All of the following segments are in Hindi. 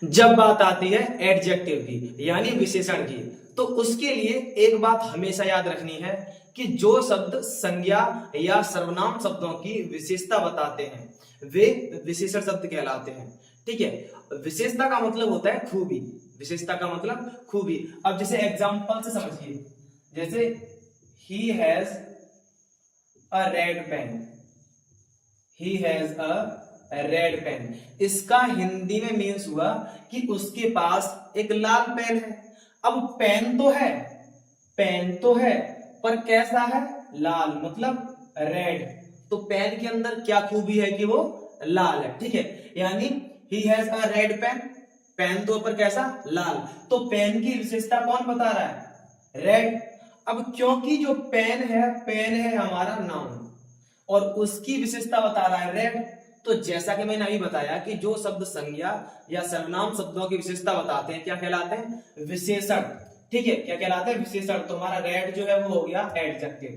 जब बात आती है एडजेक्टिव की यानी विशेषण की, तो उसके लिए एक बात हमेशा याद रखनी है कि जो शब्द संज्ञा या सर्वनाम शब्दों की विशेषता बताते हैं वे विशेषण शब्द कहलाते हैं। ठीक है, विशेषता का मतलब होता है खूबी, विशेषता का मतलब खूबी। अब जैसे एग्जांपल से समझिए, जैसे he has a red pen, he has a red pen, इसका हिंदी में मीन्स हुआ कि उसके पास एक लाल पेन है। अब पेन तो है, पेन तो है, पर कैसा है? लाल, मतलब रेड। तो पेन के अंदर क्या खूबी है कि वो लाल है। ठीक है, यानी he has a red pen, pen तो पर कैसा? लाल। तो पेन की विशेषता कौन बता रहा है? रेड। अब क्योंकि जो पेन है, पेन है हमारा नाउन और उसकी विशेषता बता रहा है रेड, तो जैसा कि मैंने अभी बताया कि जो शब्द संज्ञा या सर्वनाम शब्दों की विशेषता बताते हैं क्या कहलाते हैं? विशेषण। ठीक है, क्या कहलाते हैं? विशेषण। तो हमारा रेड जो है वो हो गया एडजेक्टिव,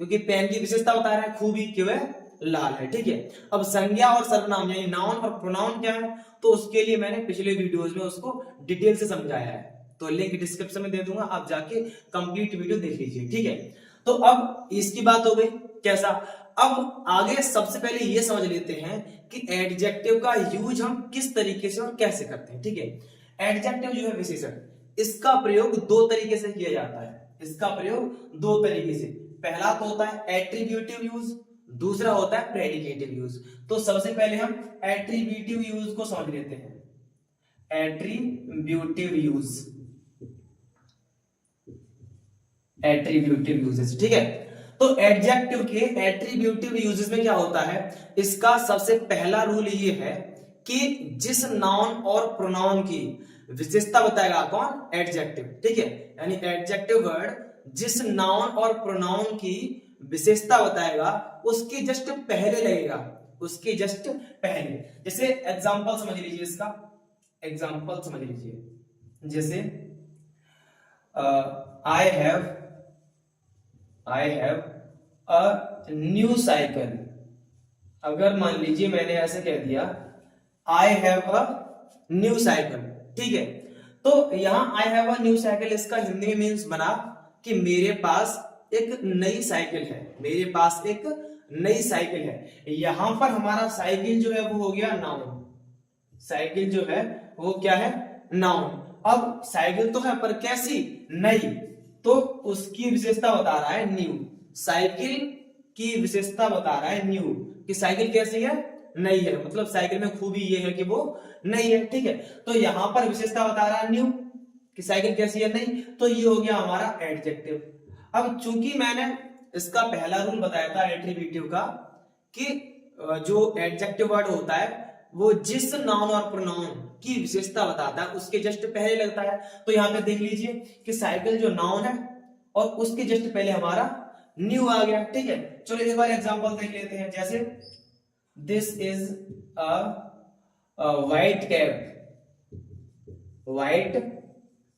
क्योंकि पेन की विशेषता बता रहा है खूबी क्यों है? लाल है। ठीक है, अब संज्ञा और सर्वनाम यानी नाउन और प्रोनाउन क्या है, तो उसके लिए मैंने पिछले वीडियोस में उसको डिटेल से समझाया है, तो लिंक डिस्क्रिप्शन में दे दूंगा, आप जाके कंप्लीट वीडियो देख लीजिए। ठीक है, तो अब इसकी बात हो गई कैसा। अब आगे सबसे पहले ये समझ लेते हैं कि एडजेक्टिव का यूज हम किस तरीके से और कैसे करते हैं। ठीक है, एडजेक्टिव जो है विशेषण, इसका प्रयोग दो तरीके से किया जाता है। इसका प्रयोग दो तरीके से, पहला तो होता है एट्रीब्यूटिव यूज, दूसरा होता है प्रेडिकेटिव यूज। तो सबसे पहले हम एट्रीब्यूटिव यूज को समझ लेते हैं। Attributive use, attributive uses. ठीक है, तो एडजेक्टिव के एट्रीब्यूटिव यूजेस में क्या होता है, इसका सबसे पहला रूल ये है कि जिस नाउन और प्रोनाउन की विशेषता बताएगा कौन? एडजेक्टिव। ठीक है, यानी एडजेक्टिव वर्ड जिस नाउन और प्रोनाउन की विशेषता बताएगा उसके जस्ट पहले लगेगा, उसके जस्ट पहले। जैसे एग्जांपल समझ लीजिए, इसका एग्जांपल समझ लीजिए, जैसे I have a new cycle. अगर मान लीजिए मैंने ऐसे कह दिया I have a new cycle, ठीक है, तो यहां I have a new cycle इसका हिंदी में मीन्स बना कि मेरे पास एक नई साइकिल है, मेरे पास एक नई साइकिल है। यहां पर हमारा साइकिल जो है वो हो गया नाउन, साइकिल जो है वो क्या है? नाउन। अब साइकिल तो है पर कैसी? नई, तो उसकी विशेषता बता रहा है न्यू। साइकिल की विशेषता बता रहा है न्यू, कि साइकिल कैसी है? नई है, मतलब साइकिल में खूबी ये है कि वो नई है। ठीक है, तो यहां पर विशेषता बता रहा है न्यू, कि साइकिल कैसी है? नई। तो ये हो गया हमारा एडजेक्टिव। अब चूंकि मैंने इसका पहला रूल बताया था एट्रीब्यूटिव का कि जो एडजेक्टिव वर्ड होता है वो जिस नाउन और प्रोनाउन की विशेषता बताता है उसके जस्ट पहले लगता है। तो यहां पे देख लीजिए कि साइकिल जो नाउन है और उसके जस्ट पहले हमारा न्यू आ गया। ठीक है, चलो एक बार एग्जांपल देख लेते हैं। जैसे this is a white cap, white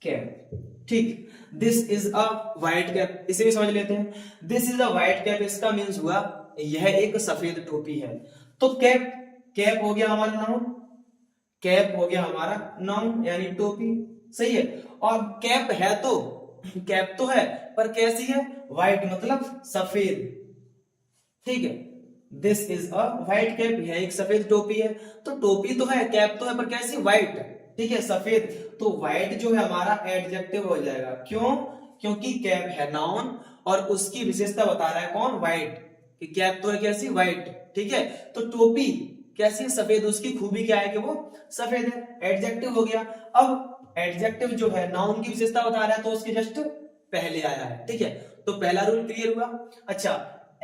cap. ठीक, this is a white cap, इसे भी समझ लेते हैं। This is a white cap, इसका मीन्स हुआ यह एक सफेद टोपी है। तो कैप, कैप हो गया हमारा नाउन, कैप हो गया हमारा नाउन यानी टोपी, सही है। और कैप है तो, कैप तो है पर कैसी है? व्हाइट, मतलब सफेद। ठीक है, this is a white cap, यह एक सफेद टोपी है। तो टोपी तो है, कैप तो है, पर कैसी? व्हाइट। ठीक है, सफेद। तो व्हाइट जो है हमारा एडजेक्टिव हो जाएगा। क्यों? क्योंकि कैप है नाउन और उसकी विशेषता बता रहा है कौन? व्हाइट, कि कैप तो है कैसी? व्हाइट। ठीक है, तो टोपी कैसी है? सफेद, उसकी खूबी क्या है कि वो सफेद है, एडजेक्टिव हो गया। अब एडजेक्टिव जो है नाउन की विशेषता बता रहा है तो उसके जस्ट पहले आया है। ठीक है, तो पहला रूल क्लियर हुआ। अच्छा,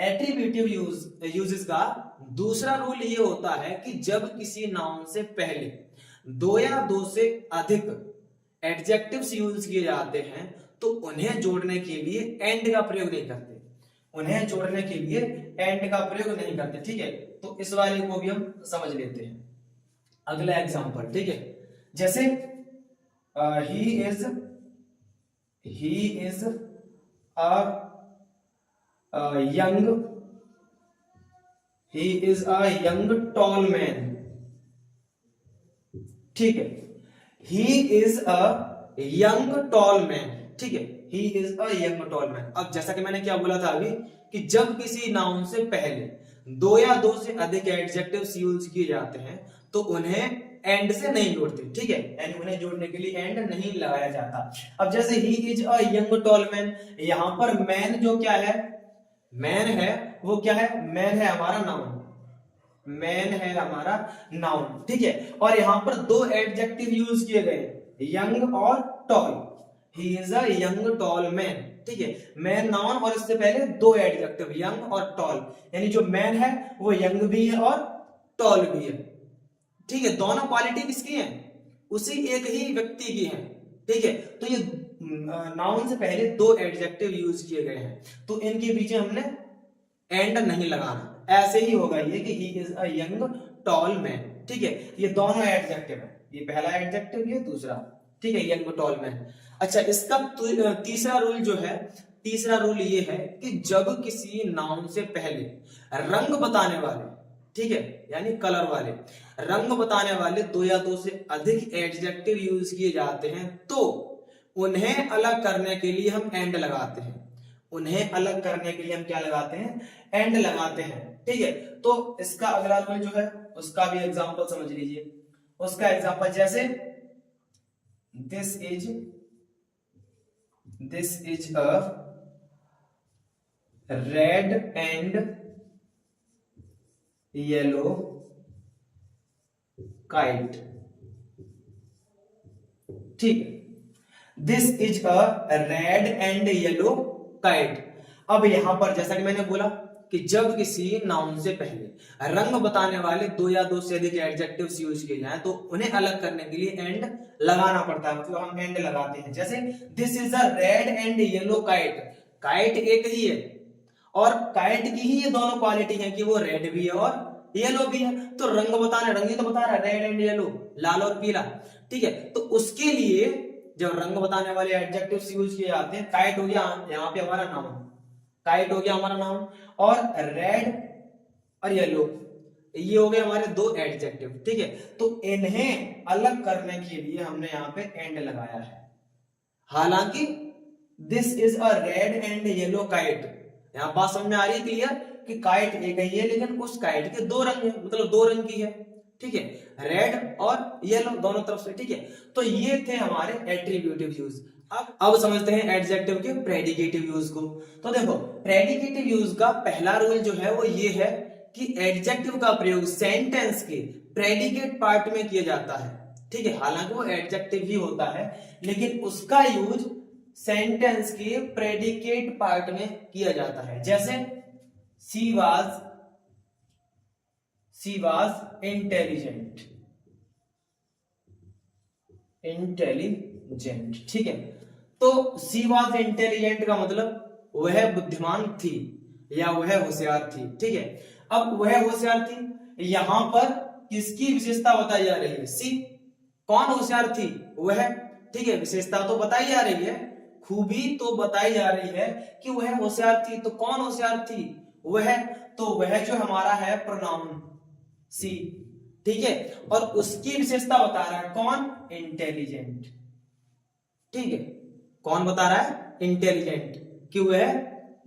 एट्रीब्यूटिव यूजेस का दूसरा रूल ये होता है कि जब किसी नाउन से पहले दो या दो से अधिक एडजेक्टिव्स यूज किए जाते हैं तो उन्हें जोड़ने के लिए एंड का प्रयोग नहीं करते, उन्हें जोड़ने के लिए एंड का प्रयोग नहीं करते। ठीक है, तो इस वाले को भी हम समझ लेते हैं। अगला एग्जांपल, ठीक है, जैसे ही is a young, he is a young tall man. ठीक है, ही is a young tall man, ठीक है, ही is a young tall man. अब जैसा कि मैंने क्या बोला था अभी कि जब किसी नाउन से पहले दो या दो से अधिक एडजेक्टिव्स यूज किए जाते हैं तो उन्हें एंड से नहीं जोड़ते, ठीक है, यानी उन्हें जोड़ने के लिए एंड नहीं लगाया जाता। अब जैसे ही is a young tall man, यहां पर मैन जो क्या है, मैन है वो क्या है, मैन है हमारा नाउन, मैन है हमारा नाउन, ठीक है। और यहां पर दो एडजेक्टिव यूज किए गए, यंग और tall. He is a young tall man, ठीक है, मैन नाउन और इससे पहले दो एडजेक्टिव यंग और टॉल, यानी जो मैन है वो यंग भी है और टॉल भी है, ठीक है। दोनों क्वालिटी किसकी है, उसी एक ही व्यक्ति की है, ठीक है। तो ये नाउन से पहले दो एडजेक्टिव यूज किए गए हैं तो इनके पीछे हमने एंड नहीं लगाना। ऐसे ही होगा ये कि ही is a young tall man, ठीक है, ये दोनों एडजेक्टिव है, ये पहला एडजेक्टिव ये दूसरा, ठीक है, यंग टॉल मैन। अच्छा, इसका तीसरा रूल जो है, तीसरा रूल ये है कि जब किसी नाउन से पहले रंग बताने वाले, ठीक है, यानी कलर वाले, रंग बताने वाले दो या दो से अधिक एडजेक्टिव यूज किए जाते हैं तो उन्हें अलग करने के लिए हम एंड लगाते हैं, उन्हें अलग करने के लिए हम क्या लगाते हैं, एंड लगाते हैं, ठीक है। तो इसका अगला रूल जो है उसका भी एग्जांपल समझ लीजिए। उसका एग्जांपल जैसे this is a red and yellow kite, ठीक है, this is a red and yellow kite. अब यहां पर जैसा कि मैंने बोला कि जब किसी नाउन से पहले रंग बताने वाले दो या दो से अधिक एडजेक्टिव्स यूज किए जाएं तो उन्हें अलग करने के लिए एंड लगाना पड़ता है, मतलब हम एंड लगाते हैं। जैसे this is a red and yellow kite, kite एक ही है और काइट की ही ये दोनों क्वालिटी है कि वो रेड भी है और येलो भी है, तो रंग बताने, रंग ही तो बता रहा है रेड एंड येलो, लाल और पीला, ठीक है। तो उसके लिए जब रंग बताने वाले एडजेक्टिव्स यूज किए जाते हैं, काइट हो गया यहाँ पे हमारा नाउन, काइट हो गया हमारा नाउन, और रेड और येलो ये हो गए हमारे दो एडजेक्टिव, ठीक है। तो इन्हें अलग करने के लिए हमने यहाँ पे एंड लगाया है। हालांकि this is a red and yellow kite, यहां बात समझ में आ रही है क्लियर कि काइट एक ही है लेकिन उस काइट के दो रंग है, मतलब दो रंग की है, ठीक है, रेड और येलो दोनों तरफ से, ठीक है। तो ये थे हमारे एट्रीब्यूटिव यूज। अब समझते हैं एडजेक्टिव के प्रेडिकेटिव यूज को। तो देखो प्रेडिकेटिव यूज का पहला रूल जो है वो ये है कि एडजेक्टिव का प्रयोग सेंटेंस के प्रेडिकेट पार्ट में किया जाता है, ठीक है, हालांकि वो एडजेक्टिव ही होता है लेकिन उसका यूज सेंटेंस के प्रेडिकेट पार्ट में किया जाता है। जैसे शी वाज इंटेलिजेंट, ठीक है। तो शी वाज इंटेलिजेंट का मतलब वह बुद्धिमान थी या वह होशियार थी, ठीक है। अब वह होशियार थी, यहां पर किसकी विशेषता बताई जा रही है, सी, कौन होशियार थी, वह, ठीक है, विशेषता तो बताई जा रही है, खूबी तो बताई जा रही है कि वह होशियार थी, तो कौन होशियार थी, वह, तो वह जो हमारा है प्रोनाउन सी, ठीक है, और उसकी विशेषता बता रहा है कौन, इंटेलिजेंट, ठीक है, कौन बता रहा है, इंटेलिजेंट, कि वह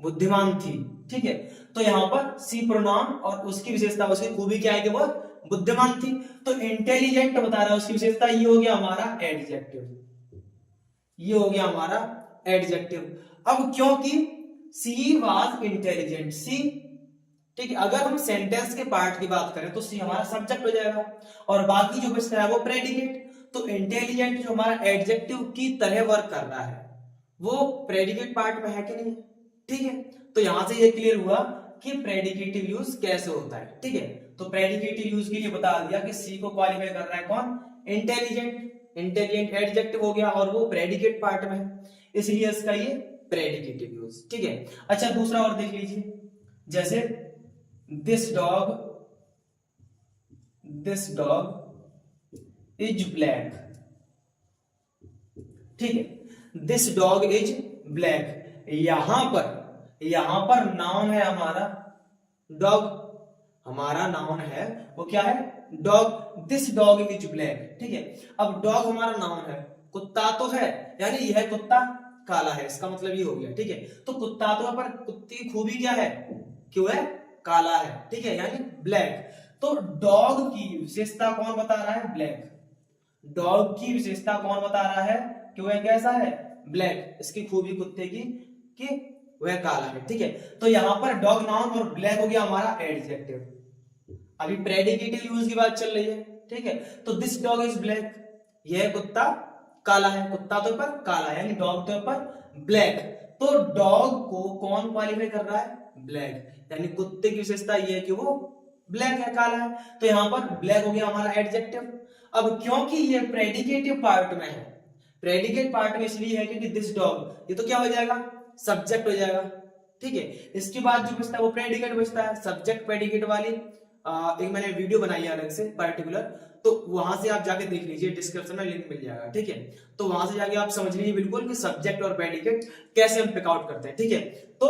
बुद्धिमान थी, ठीक है। तो यहां पर सी प्रोनाउन और उसकी विशेषता, उसकी खूबी क्या है कि वह बुद्धिमान थी, तो इंटेलिजेंट बता रहा है उसकी विशेषता, ये हो गया हमारा एडजेक्टिव, ये हो गया हमारा एडजेक्टिव। अब क्योंकि सी वाज इंटेलिजेंट, सी, ठीक है, अगर हम सेंटेंस के पार्ट की बात करें तो सी हमारा सब्जेक्ट हो जाएगा और बाकी जो बचता है वो प्रेडिकेट। तो इंटेलिजेंट जो हमारा एडजेक्टिव की तरह वर्क कर रहा है वो प्रेडिकेट पार्ट में है कि नहीं, ठीक है। तो यहां से ये क्लियर हुआ कि प्रेडिकेटिव यूज कैसे होता है, ठीक है। तो प्रेडिकेटिव यूज के लिए बता दिया कि सी को क्वालिफाई कर रहा है कौन, इंटेलिजेंट, इंटेलिजेंट एडजेक्टिव हो गया और वो प्रेडिकेट पार्ट में है, इसलिए इसका ये प्रेडिकेटिव यूज, ठीक है। अच्छा दूसरा और देख लीजिए, जैसे दिस डॉग इज ब्लैक, ठीक है, दिस डॉग इज ब्लैक, यहां पर नाउन है हमारा डॉग, हमारा नाउन है वो क्या है, dog, this dog is black, ठीक है। अब डॉग हमारा नाउन है, कुत्ता तो है, यानी यह कुत्ता काला है, इसका मतलब ये हो गया, ठीक है। तो कुत्ता तो है, पर कुत्ते की खूबी क्या है, क्यों है, काला है, ठीक है, यानी ब्लैक। तो डॉग की विशेषता कौन बता रहा है, ब्लैक। डॉग की विशेषता कौन बता रहा है कि वह कैसा है, ब्लैक। इसकी खूबी कुत्ते की कि वह काला है, ठीक है। तो यहां पर डॉग नाउन और ब्लैक हो गया हमारा एडजेक्टिव। अभी प्रेडिकेटिव यूज की बात चल रही है, ठीक है। तो दिस डॉग इज ब्लैक, यह कुत्ता काला है, कुत्ता तो पर काला है, यानी डॉग तो पर ब्लैक। तो डॉग को कौन क्वालिफाई कर रहा है, ब्लैक, यानी कुत्ते की विशेषता यह है कि वो ब्लैक है, काला है। तो यहां पर ब्लैक हो गया हमारा एडजेक्टिव। अब क्योंकि ये प्रेडिकेटिव पार्ट में है, प्रेडिकेट पार्ट में इसलिए है क्योंकि दिस डॉग, ये तो क्या हो जाएगा, सब्जेक्ट हो जाएगा, ठीक है। इसके बाद जो बचता है वो प्रेडिकेट बचता है, सब्जेक्ट प्रेडिकेट वाली एक मैंने वीडियो बनाई है अलग से पर्टिकुलर, तो वहां से आप जाके देख लीजिए, डिस्क्रिप्शन में लिंक मिल जाएगा, ठीक है। तो वहां से जाके आप समझ लीजिए बिल्कुल कि सब्जेक्ट और प्रेडिकेट कैसे हम पिक आउट करते हैं, ठीक है। तो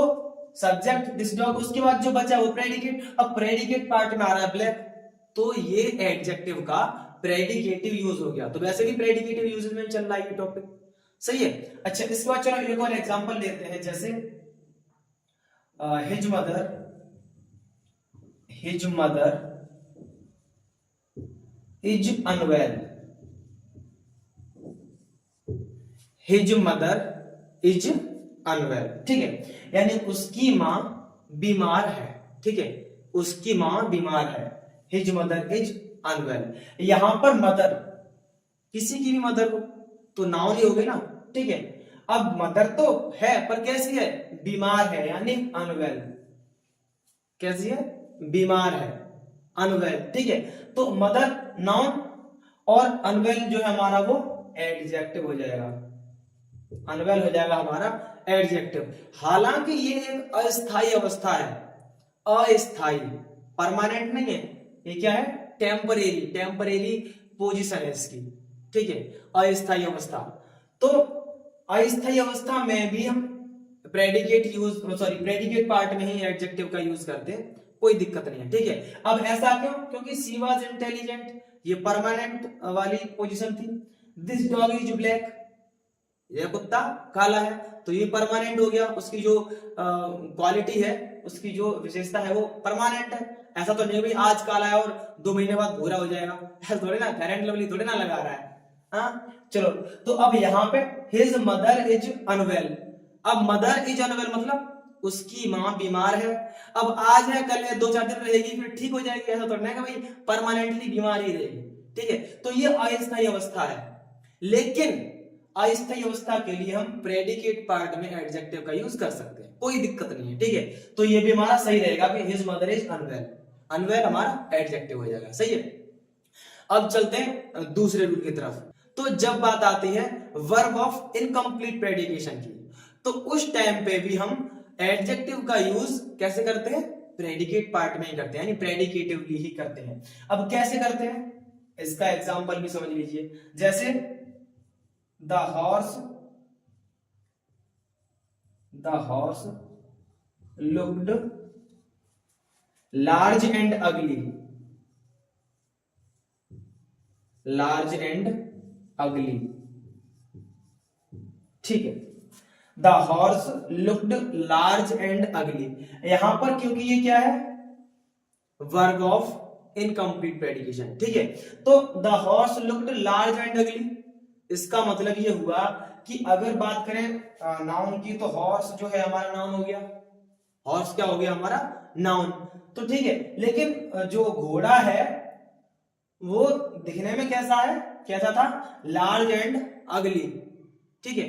सब्जेक्ट दिस डॉग, उसके बाद जो बचा वो प्रेडिकेट। अब प्रेडिकेट पार्ट में आ रहा है ब्लैक, तो ये एडजेक्टिव का प्रेडिकेटिव यूज हो गया। तो वैसे भी प्रेडिकेटिव यूजेस में चल रहा है ये टॉपिक, सही है। अच्छा, इसके बाद चलो एक और एग्जांपल लेते हैं, जैसे his mother is unwell, his mother is unwell, ठीक है, यानी उसकी मां बीमार है, ठीक है, उसकी मां बीमार है, हिज मदर इज अनवेल। यहां पर मदर किसी की भी मदर हो तो नाउन ही हो गई ना, ठीक है। अब मदर तो है पर कैसी है, बीमार है, यानी अनवेल, कैसी है, बीमार है, अनवेल, ठीक है। तो मदर नाउन और अनवेल जो है हमारा वो एडजेक्टिव हो जाएगा, अनवेल हो जाएगा हमारा एडजेक्टिव। हालांकि ये एक अस्थायी अवस्था है, अस्थायी, परमानेंट नहीं है, ये क्या है, टेम्परेरी, टेम्परेरी पोजीशन है इसकी, ठीक है, अस्थायी अवस्था। तो अस्थायी अवस्था में भी हम predicate use, sorry predicate part में ही एडजेक्टिव का यूज करते हैं, कोई दिक्कत नहीं है, ठीक है। अब ऐसा क्यों, क्योंकि शी वाज इंटेलिजेंट, ये परमानेंट वाली पोजीशन थी। दिस डॉग इज ब्लैक, यह कुत्ता काला है, तो ये परमानेंट हो गया, उसकी जो क्वालिटी है, उसकी जो विशेषता है वो परमानेंट है। ऐसा तो नहीं भाई आज काला है और 2 महीने बाद भूरा हो जाएगा, ऐसा थोड़े ना, फेयर एंड लवली थोड़े ना लगा रहा है, हाँ। चलो, तो अब यहाँ पे हिज मदर इज अनवेल, अब मदर इज अनवेल मतलब उसकी मां बीमार है। अब आज है, कल है, 2-4 दिन रहेगी फिर ठीक हो जाएगी, ऐसा थोड़ा ना कि भाई परमानेंटली बीमार ही रहेगी, ठीक है। तो ये अस्थायी अवस्था है, लेकिन अस्थायी अवस्था के लिए हम प्रेडिकेट पार्ट में एडजेक्टिव का यूज कर सकते हैं, कोई दिक्कत नहीं है, ठीक है। तो ये भी हमारा सही रहेगा कि his mother is unwell, unwell हमारा एडजेक्टिव हो जाएगा, सही है। अब चलते हैं दूसरे रूल की तरफ। तो जब बात आती है वर्ब ऑफ इनकम्प्लीट प्रेडिकेशन की, तो उस टाइम पे भी हम एडजेक्टिव का यूज कैसे करते हैं, प्रेडिकेट पार्ट में ही करते हैं, यानी प्रेडिकेटिवली ही करते हैं। अब कैसे करते हैं, इसका एग्जांपल भी समझ लीजिए, जैसे the horse looked large and अगली, लार्ज एंड अगली, ठीक है। The horse looked large and अगली, यहां पर क्योंकि ये क्या है, वर्ब ऑफ इनकम्प्लीट प्रेडिकेशन, ठीक है। तो the horse looked large and अगली, इसका मतलब ये हुआ कि अगर बात करें नाउन की, तो हॉर्स जो है हमारा नाउन हो गया, हॉर्स क्या हो गया हमारा नाउन, तो ठीक है। लेकिन जो घोड़ा है वो दिखने में कैसा है, कैसा था, लार्ज एंड अगली, ठीक है,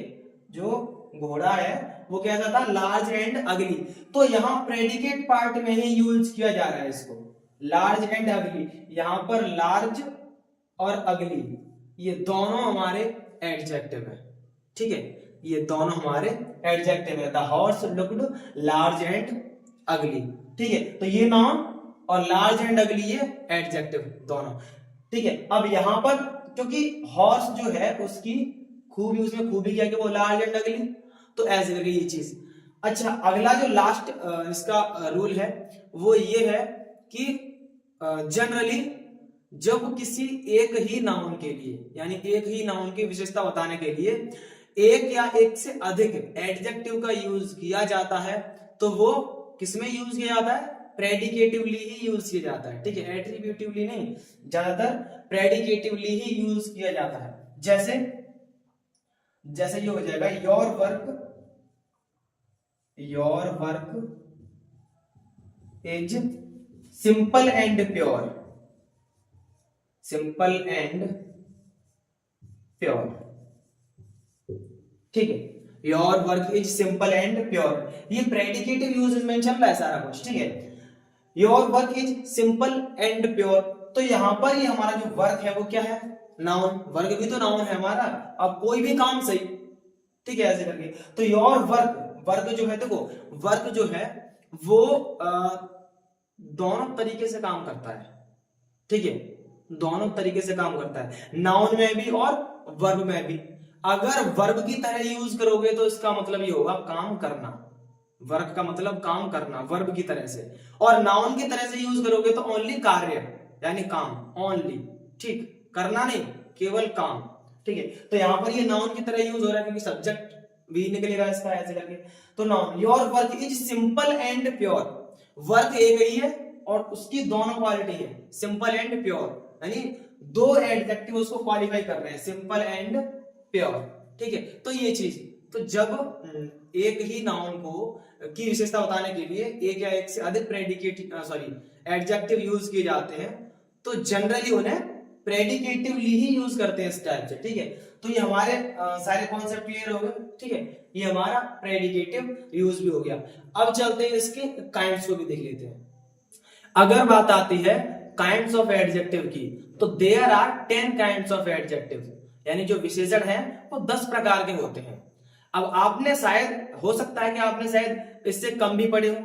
जो घोड़ा है वो कैसा था, लार्ज एंड अगली। तो यहां प्रेडिकेट पार्ट में ही यूज किया जा रहा है इसको, लार्ज एंड अगली। यहां पर लार्ज और अगली ये दोनों हमारे एडजेक्टिव है, ठीक है, ये दोनों हमारे एडजेक्टिव है। The horse looked large and अगली, ठीक है। तो ये नाउन और लार्ज एंड अगली ये एडजेक्टिव दोनों, ठीक है। अब यहां पर क्योंकि हॉर्स जो है उसकी खूबी, उसमें खूबी क्या है कि वो लार्ज एंड अगली, तो ऐसे करके ये चीज। अच्छा, अगला जो लास्ट इसका रूल है वो ये है कि जनरली जब किसी एक ही नाउन के लिए, यानी एक ही नाउन की विशेषता बताने के लिए एक या एक से अधिक एडजेक्टिव का यूज किया जाता है, तो वो किसमें यूज किया जाता है? प्रेडिकेटिवली ही यूज किया जाता है, ठीक है, एट्रीब्यूटिवली नहीं, ज्यादातर प्रेडिकेटिवली ही यूज किया जाता है। जैसे जैसे ये हो जाएगा your work is simple and pure, simple and pure, ठीक है, your work is simple and pure, ये प्रेडिकेटिव यूज में चल रहा है सारा कुछ, ठीक है, your work is simple and pure. तो यहां पर ये हमारा जो वर्क है वो क्या है? नाउन, वर्क भी तो नाउन है हमारा, अब कोई भी काम सही, ठीक है, ऐसे करके। तो योर वर्क जो है, देखो वर्क जो है वो दोनों तरीके से काम करता है, ठीक है, दोनों तरीके से काम करता है, नाउन में भी और वर्ब में भी। अगर वर्ब की तरह यूज करोगे तो इसका मतलब ये होगा काम करना, वर्क का मतलब काम करना वर्ब की तरह से, और नाउन की तरह से यूज करोगे तो ओनली कार्य, यानी काम, ओनली, ठीक, करना नहीं, केवल काम, ठीक है। तो यहां पर ये नाउन की तरह यूज हो रहा है क्योंकि सब्जेक्ट भी निकलेगा इसका ऐसे करके। तो noun your work is simple and pure, work एक ही है और उसकी दोनों क्वालिटी है, सिंपल एंड प्योर, यानी दो एडजेक्टिव उसको क्वालिफाई कर रहे हैं, सिंपल एंड प्योर, ठीक है। तो ये चीज, तो जब एक ही नाउन को की विशेषता बताने के लिए एक या एक से अधिक एडजेक्टिव यूज किए जाते हैं, तो जनरली उन्हें प्रेडिकेटिवली ही यूज करते हैं इस टाइप से, ठीक है। तो ये हमारे सारे कॉन्सेप्ट क्लियर हो गए, ठीक है, ये हमारा प्रेडिकेटिव यूज भी हो गया। अब चलते हैं इसके काइंड्स को भी देख लेते हैं। अगर बात आती है काइंड्स ऑफ एडजेक्टिव की, तो there are 10 kinds of adjective, यानी जो विशेषण है वो 10 प्रकार के होते हैं। अब आपने शायद, हो सकता है कि आपने शायद इससे कम भी पढ़े हो,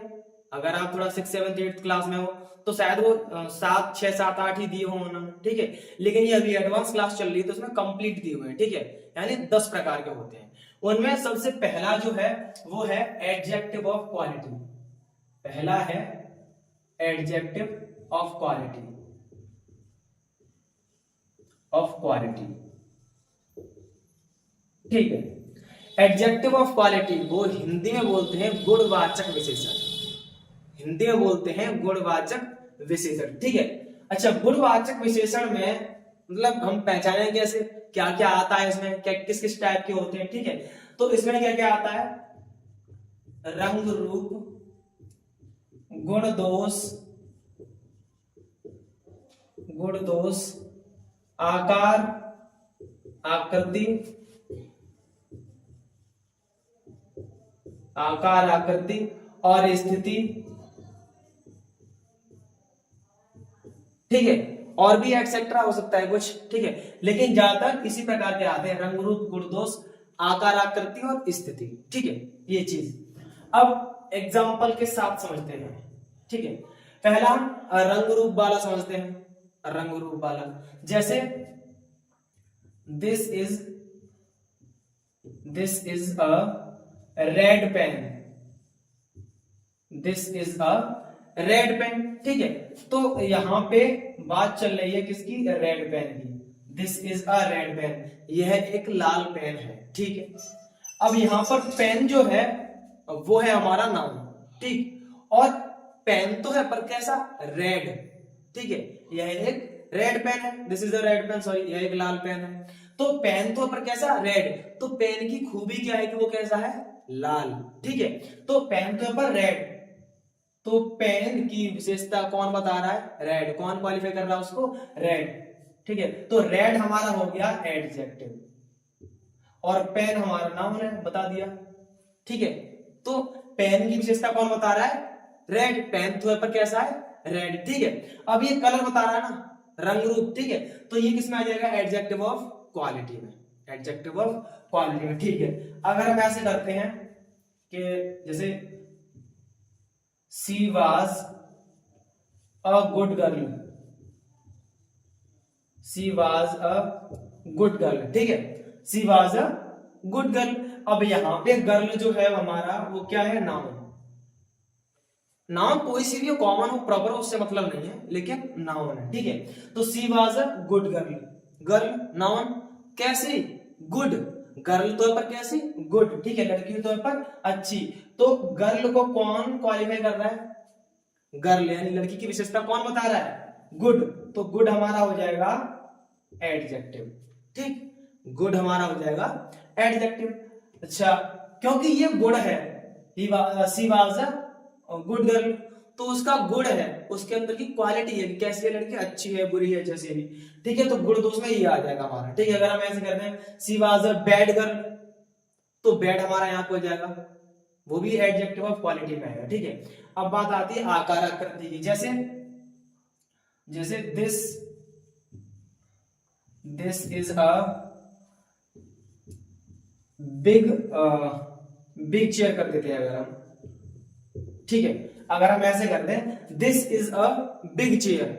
अगर आप थोड़ा 6, 7, 8 क्लास में हो तो शायद वो 7, 6, 7, 8 ही दिए हो उन्होंने, ठीक है, लेकिन ये अभी एडवांस क्लास चल रही है तो उसमें कंप्लीट दिए हुए हैं, ठीक है, यानी 10 प्रकार के होते हैं। उनमें सबसे पहला जो है वो है एडजेक्टिव ऑफ क्वालिटी, पहला है एडजेक्टिव ऑफ क्वालिटी, ठीक है। एडजेक्टिव ऑफ क्वालिटी वो हिंदी में बोलते हैं गुणवाचक विशेषण, हिंदी में बोलते हैं गुणवाचक विशेषण, ठीक है। अच्छा, गुणवाचक विशेषण में मतलब हम पहचानें कैसे, क्या क्या आता है इसमें, क्या किस किस टाइप के होते हैं, ठीक है। तो इसमें क्या क्या आता है? रंग, रूप, गुण दोष, आकार, आकृति, और स्थिति, ठीक है, और भी एक्सेट्रा हो सकता है कुछ, ठीक है, लेकिन ज्यादातर इसी प्रकार के आते हैं, रंग, रूप, गुण, दोष, आकार, आकृति और स्थिति, ठीक है, ये चीज। अब एग्जाम्पल के साथ समझते हैं, ठीक है। पहला हम रंग रूप वाला समझते हैं, रंग रूप वाला, जैसे this is a red pen, this is a red pen, ठीक है। तो यहां पे बात चल रही है किसकी? रेड पेन की, this is a red pen, यह एक लाल पेन है, ठीक है। अब यहां पर पेन जो है वो है हमारा नाउन, ठीक, और पेन तो है पर कैसा? रेड, ठीक है, यह एक रेड पेन है, this is a red pen, sorry, यह एक लाल पेन है। तो पेन तो पर कैसा? रेड, तो पेन की खूबी क्या है कि वो कैसा है? लाल, ठीक है। तो पेन तो पर रेड, तो पेन की विशेषता कौन बता रहा है? रेड, कौन क्वालिफाई कर रहा है उसको? रेड, ठीक है। तो रेड हमारा हो गया एडजेक्टिव, और पेन हमारा नाउन है, बता दिया, ठीक है। तो पेन की विशेषता कौन बता रहा है? रेड, पेन तो पर कैसा है? रेड, ठीक है। अब ये कलर बता रहा है ना, रंग रूप, ठीक है, तो ये किसमें आ जाएगा? एडजेक्टिव ऑफ क्वालिटी में, एडजेक्टिव ऑफ क्वालिटी में, ठीक है। अगर हम ऐसे करते हैं कि जैसे she was a good girl, she was a good girl, ठीक है, she was a good girl. अब यहां पे गर्ल जो है हमारा वो क्या है? नाउन, नाउन कोई सी भी कॉमन हो, प्रॉपर हो, उससे मतलब नहीं है, लेकिन नाउन है, ठीक है। तो she was a good girl, girl noun, कैसी, गुड, गर्ल तो पर कैसी, गुड, ठीक है, लड़की तो पर अच्छी। तो गर्ल को कौन क्वालिफाई कर रहा है, गर्ल यानी लड़की की विशेषता कौन बता रहा है, गुड, तो गुड हमारा हो जाएगा एडजेक्टिव, ठीक, गुड हमारा हो जाएगा एडजेक्टिव। अच्छा, क्योंकि ये गुड है, she was a good girl, तो उसका गुड है, उसके अंदर की क्वालिटी है कि कैसी है लड़की, अच्छी है, बुरी है, जैसे भी, ठीक है। तो गुड तो उसमें ये आ जाएगा हमारा, ठीक है। अगर हम ऐसे करते हैं she was a bad girl, तो बैड हमारा यहाँ पे हो जाएगा, वो भी एडजेक्टिव ऑफ क्वालिटी में आएगा, ठीक है। अब बात आती है आकार आकृति की, जैसे जैसे this is a big big chair कर देते हैं अगर हम, ठीक है। अगर हम ऐसे करते हैं this is a big chair,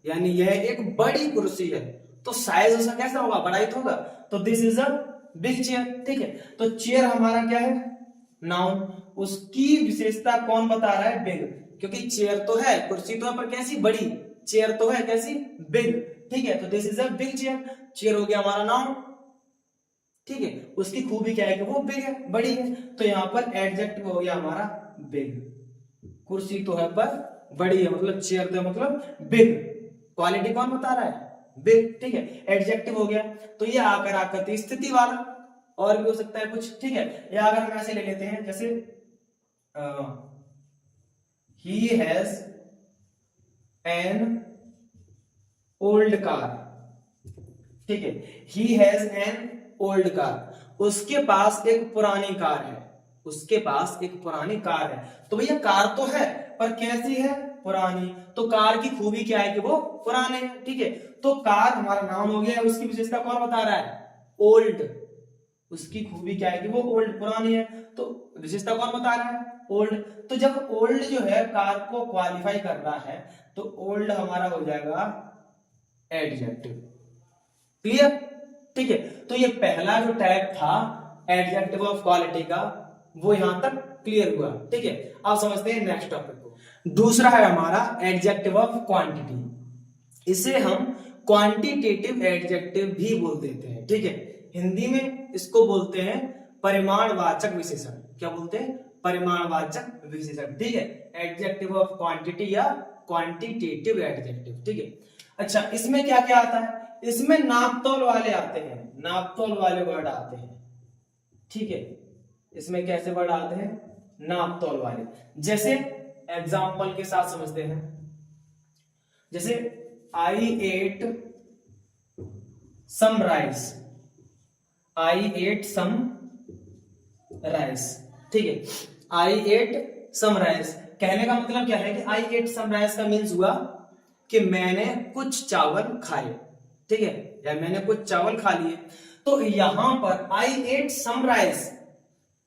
यानी यह एक बड़ी कुर्सी है, तो साइज उसका कैसा होगा, बड़ा ही तो होगा, तो this is a big chair, ठीक है। तो चेयर हमारा क्या है, नाउन, उसकी विशेषता कौन बता रहा है, बिग, क्योंकि चेयर तो है, कुर्सी तो है, पर कैसी, बड़ी, चेयर तो है कैसी, बिग, ठीक है। तो this is a big chair, chair हो गया हमारा नाउन, ठीक है। उसकी खूबी क्या है कि वो बिग है, बड़ी है, तो यहां पर एडजेक्टिव हो गया हमारा बिग, कुर्सी तो है पर बड़ी है, मतलब चेयर तो है मतलब बिग, क्वालिटी कौन बता रहा है, बिग, ठीक है, एडजेक्टिव हो गया। तो ये आकर आकृति स्थिति वाला, और भी हो सकता है कुछ, ठीक है। या अगर हम ऐसे ले लेते हैं, जैसे he has an old car, ठीक है, he has an old car, उसके पास एक पुरानी कार है, उसके पास एक पुरानी कार है। तो भैया कार तो है, पर कैसी है, पुरानी, तो कार की खूबी क्या है कि वो पुराने है, ठीक है। तो कार हमारा नाम हो गया, उसकी विशेषता कौन बता रहा है, ओल्ड, उसकी खूबी क्या है कि वो ओल्ड, पुरानी है, तो विशेषता कौन बता रहा है, ओल्ड। तो जब ओल्ड जो है कार को क्वालिफाई कर रहा है, तो ओल्ड हमारा हो जाएगा एडजेक्टिव, क्लियर, ठीक है। तो ये पहला जो टैग था एडजेक्टिव ऑफ क्वालिटी का, वो यहां तक क्लियर हुआ, ठीक है। अब समझते हैं नेक्स्ट टॉपिक को। दूसरा है हमारा एडजेक्टिव ऑफ क्वांटिटी, इसे हम क्वांटिटेटिव एडजेक्टिव भी बोल देते हैं, ठीक है। हिंदी में इसको बोलते हैं परिमाणवाचक विशेषण, क्या बोलते हैं, परिमाणवाचक विशेषण, ठीक है। एडजेक्टिव ऑफ क्वांटिटी या क्वांटिटेटिव एडजेक्टिव, ठीक है। अच्छा, इसमें क्या क्या आता है, इसमें नापतोल वाले आते हैं, नापतोल वाले वर्ड आते हैं, ठीक है। इसमें कैसे वर्ड आते हैं, नापतोल वाले, जैसे एग्जाम्पल के साथ समझते हैं, जैसे I ate some rice, I ate some rice, ठीक है, आई एट सम राइस, कहने का मतलब क्या है कि आई एट सम राइस का मीन्स हुआ कि मैंने कुछ चावल खाए, ठीक है, या मैंने कुछ चावल खा लिए। तो यहां पर आई एट सम राइस,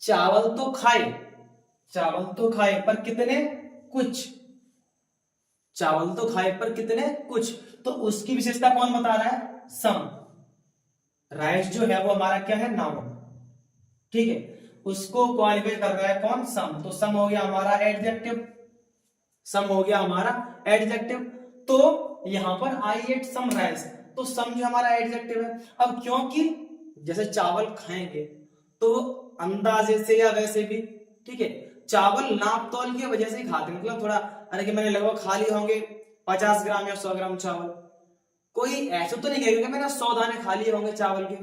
चावल तो खाए, चावल तो खाए पर कितने, कुछ, चावल तो खाए पर कितने, कुछ, तो उसकी विशेषता कौन बता रहा है, सम, राइस जो है वो हमारा क्या है, नाउन, ठीक है, उसको क्वालिफाई कर रहा है कौन, सम, तो सम हो गया हमारा एडजेक्टिव, सम हो गया हमारा एडजेक्टिव। तो यहां पर आई एट सम राइस, तो सम जो हमारा एडजेक्टिव है। अब क्योंकि जैसे चावल खाएंगे तो अंदाजे से या वैसे भी, ठीक है, चावल नाप तौल की वजह से ही खाते, मतलब थोड़ा, अरे कि मैंने लगभग खा लिए होंगे 50 ग्राम या 100 ग्राम चावल, कोई ऐसा तो नहीं कहेगा कि मैंने 100 दाने खा लिए होंगे चावल के,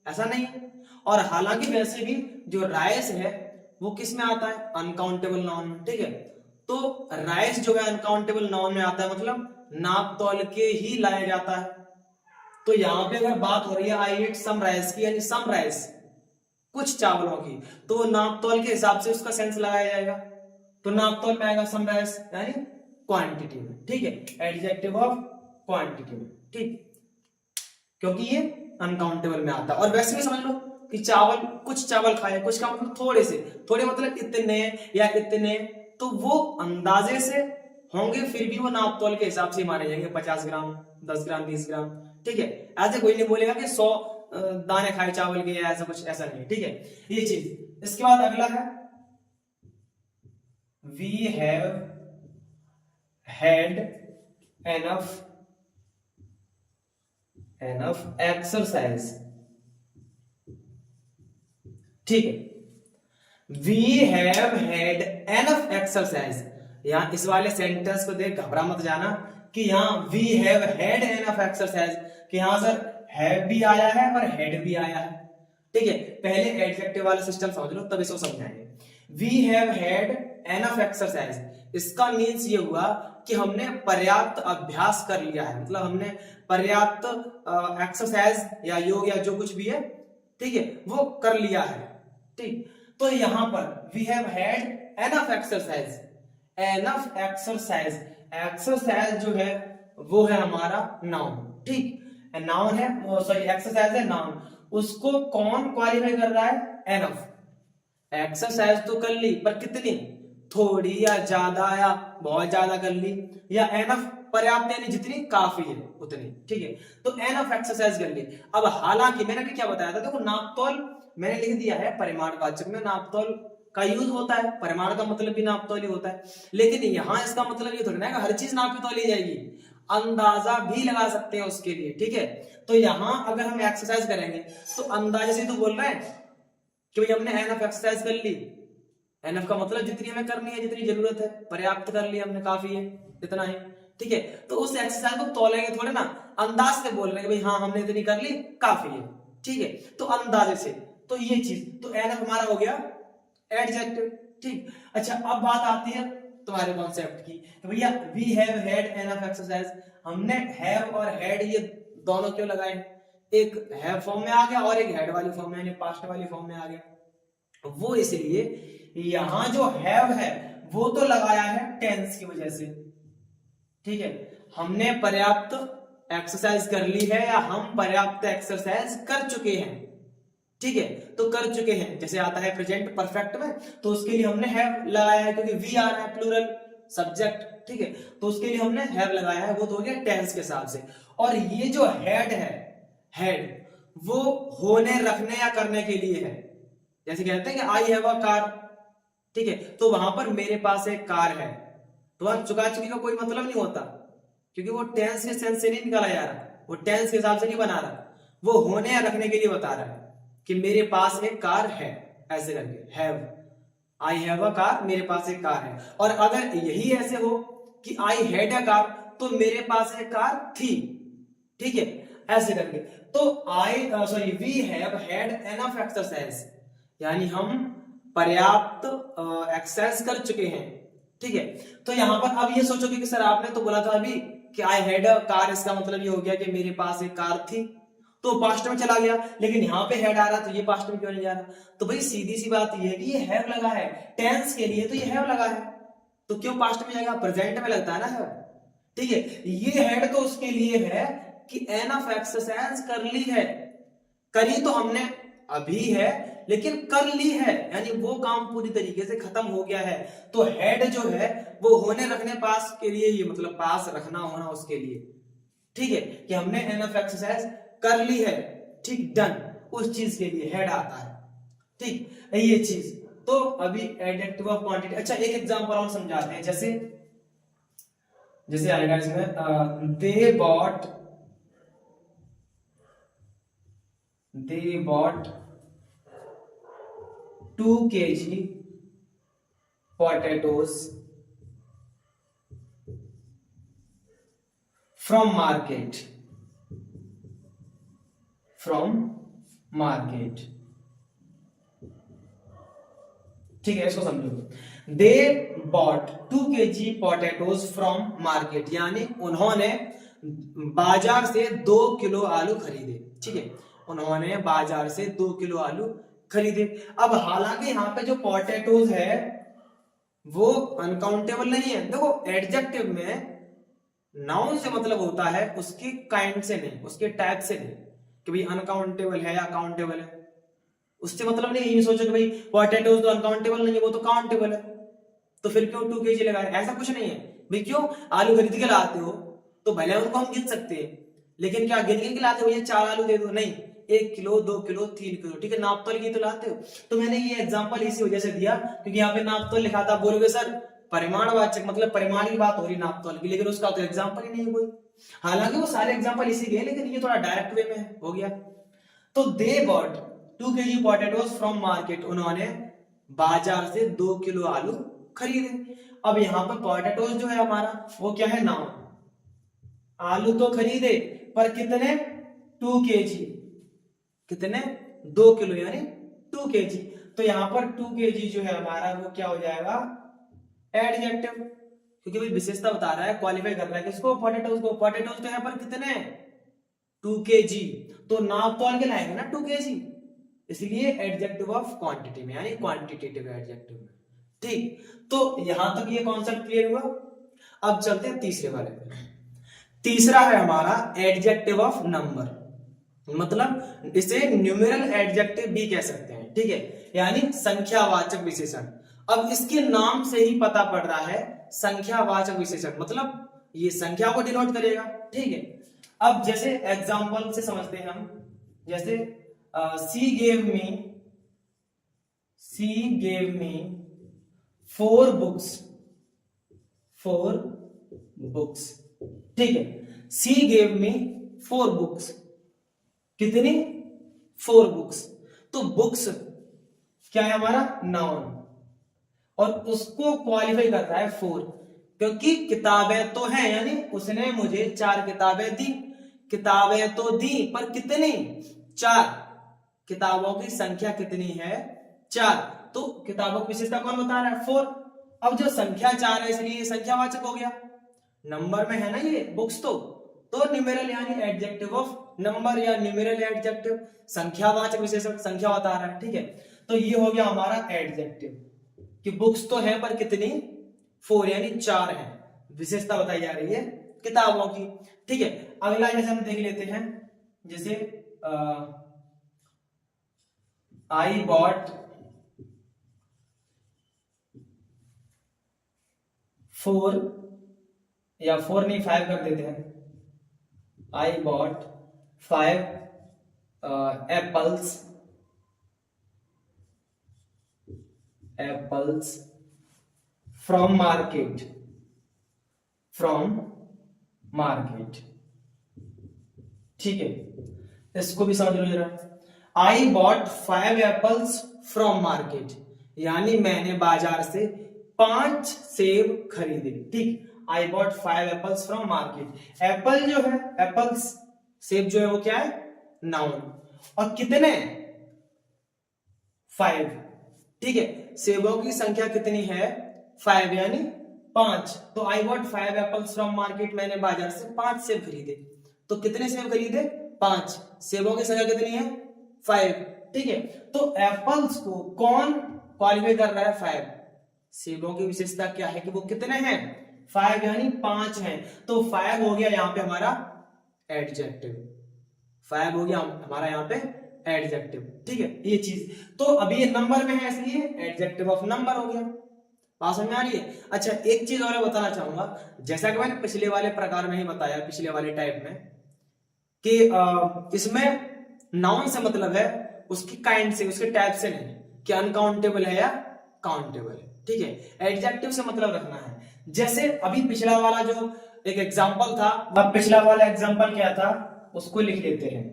ऐसा नहीं है। और हालांकि वैसे भी जो राइस है वो किस में आता है, अनकाउंटेबल नाउन में, ठीक है। तो राइस जो है अनकाउंटेबल नाउन में आता है, मतलब नाप तौल के ही लाया जाता है। तो यहां पे अगर बात हो रही है आई एट सम राइस की, यानी सम राइस, कुछ चावलों की, तो नाप तौल के हिसाब से उसका सेंस लगाया जाएगा, तो नाप तौल में आएगा सम राइस, यानी क्वांटिटी में, ठीक है, एडजेक्टिव ऑफ क्वांटिटी में, ठीक, क्योंकि ये अनकाउंटेबल में आता है। और वैसे भी समझ लो कि चावल, कुछ चावल खाए, कुछ का मतलब थोड़े से, थोड़े मतलब इतने या इतने, तो वो अंदाजे से होंगे, फिर भी वो नाप तौल के हिसाब से माने जाएंगे, 50 ग्राम, 10 ग्राम, 20 ग्राम, ठीक है। ऐसे कोई नहीं बोलेगा कि 100 दाने खाए चावल के, या ऐसा कुछ, ऐसा नहीं, ठीक है, ये चीज। इसके बाद अगला है we have had enough exercise। ठीक है, we have had enough exercise। यहां इस वाले सेंटेंस को देख घबरा मत जाना कि यहाँ we have had enough exercise, कि यहां सर have भी आया है और had भी आया है। ठीक है, पहले एडजेक्टिव वाला सिस्टम समझ लो तब इसको समझाएंगे। we have had enough exercise, इसका मीन्स ये हुआ कि हमने पर्याप्त अभ्यास कर लिया है, मतलब हमने पर्याप्त एक्सरसाइज या योग या जो कुछ भी है, ठीक है, वो कर लिया है। ठीक, तो यहां पर we have had enough exercise, enough exercise, exercise जो है वो है हमारा नाउन। ठीक, नाउन है, सॉरी एक्सरसाइज है नाउन, उसको कौन क्वालिफाई कर रहा है? एनफ। एक्सरसाइज तो कर ली पर कितनी? थोड़ी या ज्यादा या बहुत ज्यादा कर ली, या एनफ पर्याप्त यानी जितनी काफी है उतनी। ठीक है, तो एनफ एक्सरसाइज कर ली। अब हालांकि मैंने भी क्या बताया था, देखो नापतोल मैंने लिख दिया है, परिमाणवाचक में नापतोल का यूज होता है, परिमाण का मतलब भी नापतोल ही होता है, लेकिन यहाँ इसका मतलब ये थोड़ी ना हर चीज नापी तोली जाएगी, अंदाजा भी लगा सकते हैं उसके लिए। ठीक है, तो यहां अगर हम एक्सरसाइज करेंगे तो अंदाजे से तो बोल रहे हैं कि भाई हमने एनफ एक्सरसाइज कर ली। एनफ का मतलब जितनी हमें करनी है, जितनी जरूरत है, पर्याप्त कर ली हमने, काफी है, इतना ही। ठीक है, तो उस एक्सरसाइज को तोलेंगे थोड़े ना, अंदाज से बोल रहे हैं कि भाई हाँ हमने इतनी कर ली, काफी है। ठीक है, तो अंदाजे से, तो ये चीज, तो एनफ हमारा हो गया एडजेक्टिव। ठीक, अच्छा अब बात आती है तुम्हारे कॉन्सेप्ट की, तो भैया we have had enough exercise, हमने हैव और हैड ये दोनों क्यों लगाए? एक हैव फॉर्म में आ गया और एक हैड वाली फॉर्म में यानी पास्ट वाली फॉर्म में आ गया। वो इसलिए यहां जो हैव है वो तो लगाया है टेंस की वजह से। ठीक है, हमने पर्याप्त एक्सरसाइज कर ली है या हम पर्याप्त एक्सरसाइज कर चुके हैं। ठीक है, तो कर चुके हैं जैसे आता है प्रेजेंट परफेक्ट में, तो उसके लिए हमने हैव लगाया है क्योंकि वी आ रहा है प्लूरल सब्जेक्ट। ठीक है, तो उसके लिए हमने हैव लगाया है, वो तो हो गया टेंस के हिसाब से। और ये जो हैड है, हैड वो होने रखने या करने के लिए है। जैसे कहते हैं कि आई हैव अ कार, ठीक है, तो वहां पर मेरे पास एक कार है, तो वहां चुका चुकी का कोई मतलब नहीं होता, क्योंकि वो टेंस के सेंस से नहीं निकाला जा रहा, वो टेंस के हिसाब से नहीं बना रहा, वो होने या रखने के लिए बता रहा है कि मेरे पास एक कार है, ऐसे करके have, I have a car, मेरे पास एक कार है। और अगर यही ऐसे हो कि आई हैड अ कार, तो मेरे पास एक कार थी। ठीक है, ऐसे करके, तो I sorry we have had enough exercise, यानी हम पर्याप्त एक्सरसाइज कर चुके हैं। ठीक है, तो यहां पर अब ये सोचोगे कि सर आपने तो बोला था अभी कि आई हैड अ कार, इसका मतलब ये हो गया कि मेरे पास एक कार थी, तो पास्ट में चला गया, लेकिन यहाँ पे हैड आ रहा, तो ये पास्ट में क्यों नहीं जा रहा? तो भाई सीधी सी बात ये है कि ये हैव लगा है टेंस के लिए, तो ये हैव लगा है, तो क्यों पास्ट में जाएगा? प्रेजेंट में लगता है ना हैव। ठीक है, ये हैड तो उसके लिए है कि एनफ एक्सरसाइज कर ली है, करी तो हमने अभी है लेकिन कर ली है, यानी वो काम पूरी तरीके से खत्म हो गया है। तो हेड जो है वो होने रखने पास के लिए, ये मतलब पास रखना होना उसके लिए। ठीक है, कि हमने एनफ एक्सरसाइज कर ली है, ठीक, डन, उस चीज के लिए हेड आता है। ठीक, ये चीज तो अभी एडजेक्टिव ऑफ क्वांटिटी। अच्छा एक एग्जांपल और समझाते हैं, जैसे आएगा इसमें they bought 2 kg potatoes from market। ठीक है, इसको समझो। They bought 2 kg potatoes from market, यानी उन्होंने बाजार से 2 किलो आलू खरीदे। ठीक है, उन्होंने बाजार से 2 किलो आलू खरीदे। अब हालांकि यहाँ पे जो पोटैटोज है वो अनकाउंटेबल नहीं है। देखो एडजेक्टिव में नाउन से मतलब होता है उसके काइंड से नहीं, उसके टाइप से नहीं, कि भाई अनकाउंटेबल है या काउंटेबल है, उससे मतलब नहीं। ये सोचो कि भाई पोटैटोज तो अनकाउंटेबल नहीं है, वो तो काउंटेबल है, तो फिर क्यों 2 kg लगाए? ऐसा कुछ नहीं है भाई। क्यों? आलू खरीद के लाते हो तो भले उनको हम गिन सकते हैं, लेकिन क्या गिन के लाते हो ये 4 आलू दे दो? नहीं, 1 किलो, 2 किलो, 3 किलो, ठीक है, नापतोल की तो लाते हो। तो मैंने ये एग्जांपल इसी वजह से दिया क्योंकि यहाँ पे नापतोल लिखा था। बोलोगे सर परिमाणवाचक मतलब परिमाण की बात हो रही नापतोल की, लेकिन उसका तो एग्जाम्पल ही नहीं है कोई। हालांकि वो सारे एग्जाम्पल इसी के हैं, लेकिन ये थोड़ा डायरेक्ट वे में हो गया। तो they bought 2 kg potatoes from market, उन्होंने बाजार से 2 किलो आलू खरीदे। अब यहाँ पर पोटैटोज जो है हमारा वो क्या है, नाउन। आलू तो खरीदे पर कितने, 2 kg, कितने, 2 किलो यानी 2 kg। तो यहाँ पर 2 kg जो है हमारा वो क्या हो जाएगा, एडजेक्टिव, क्योंकि भाई विशेषता बता रहा है, क्वालिफाई कर रहा है किसको, पोटैटोज को। पोटैटोज तो यहाँ पर कितने, 2 kg, तो नाप तौल के लाएंगे ना 2 kg, इसलिए एडजेक्टिव ऑफ क्वांटिटी में, यानी क्वांटिटेटिव एडजेक्टिव में। ठीक, तो यहां तक ये कॉन्सेप्ट क्लियर हुआ। अब चलते हैं तीसरे वाले पे। तीसरा है हमारा एडजेक्टिव ऑफ नंबर, मतलब इसे न्यूमेरल एडजेक्टिव भी कह सकते हैं, ठीक है, यानी संख्यावाचक विशेषण। अब इसके नाम से ही पता पड़ रहा है संख्यावाचक विशेषण, मतलब ये संख्या को डिनोट करेगा, ठीक है। अब जैसे एग्जांपल से समझते हैं हम, जैसे सी गेव मी 4 बुक्स, ठीक है। सी गेव मी 4 बुक्स, कितनी, 4 बुक्स। तो बुक्स क्या है हमारा, नाउन, और उसको क्वालिफाई कर रहा है 4, क्योंकि किताबें तो हैं, यानी उसने मुझे 4 किताबें दी। किताबें तो दी पर कितनी, 4, किताबों की संख्या कितनी है, 4। तो किताबों की विशेषता कौन बता रहा है, 4। अब जो संख्या 4 है इसलिए संख्यावाचक हो गया, नंबर में है ना ये बुक्स, तो न्यूमेरल यानी एडजेक्टिव ऑफ नंबर या न्यूमेरल एडजेक्टिव, संख्यावाचक विशेषण, संख्या बता रहा है, ठीक है। तो ये हो गया हमारा एडजेक्टिव कि बुक्स तो है पर कितनी, 4 यानी 4 है, विशेषता बताई जा रही है किताबों की, ठीक है। अगला जैसे हम देख लेते हैं, जैसे आई बॉट 4, या 4 नहीं 5 कर देते हैं, I bought 5 apples from market, ठीक है। इसको भी समझ लो जरा, I bought 5 apples from market, यानी मैंने बाजार से 5 सेब खरीदे, ठीक। I bought 5 apples from market, Apple जो है, एप्पल्स, सेब जो है वो क्या है, नाउन, और कितने, 5, ठीक है। सेबों की संख्या कितनी है, 5 यानी 5। तो I bought 5 apples from market, मैंने बाजार से 5 सेब खरीदे। तो कितने सेब खरीदे, 5, सेबों की संख्या कितनी है, 5, ठीक है। तो एप्पल्स को कौन क्वालिफाई कर रहा है, 5। सेबों की विशेषता क्या है कि वो कितने हैं, 5 यानी 5 हैं। तो 5 हो गया यहाँ पे हमारा एडजेक्टिव, 5 हो गया हमारा यहाँ पे एडजेक्टिव, ठीक है, ये चीज। तो अभी ये नंबर में है इसलिए एडजेक्टिव ऑफ नंबर हो गया, बात समझ में आ रही है। अच्छा, एक चीज और बताना चाहूंगा, जैसा कि मैंने पिछले वाले प्रकार में ही बताया, पिछले वाले टाइप में, कि इसमें नाउन से मतलब है उसकी काइंड से, उसके टाइप से नहीं, कि अनकाउंटेबल है या काउंटेबल है, ठीक है। एडजेक्टिव से मतलब रखना है। जैसे अभी पिछला वाला जो एक एग्जांपल था, अब पिछला वाला एग्जांपल क्या था उसको लिख लेते हैं।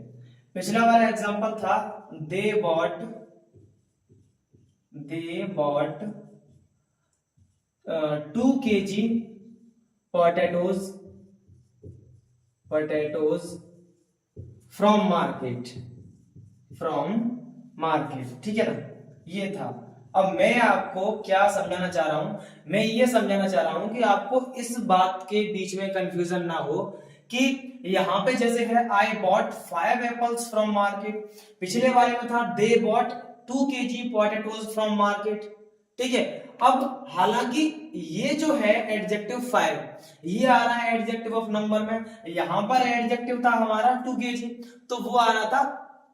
पिछला वाला एग्जांपल था they bought 2 kg potatoes from market, ठीक है ना, ये था। अब मैं आपको क्या समझाना चाह रहा हूं, मैं ये समझाना चाह रहा हूं कि आपको इस बात के बीच में कंफ्यूजन ना हो कि यहां पे जैसे है I bought 5 apples from market, पिछले वाले में था they bought 2 kg potatoes from market, ठीक है। अब हालांकि ये जो है एडजेक्टिव 5, ये आ रहा है एडजेक्टिव ऑफ नंबर में, यहां पर एडजेक्टिव था हमारा 2 kg, तो वो आ रहा था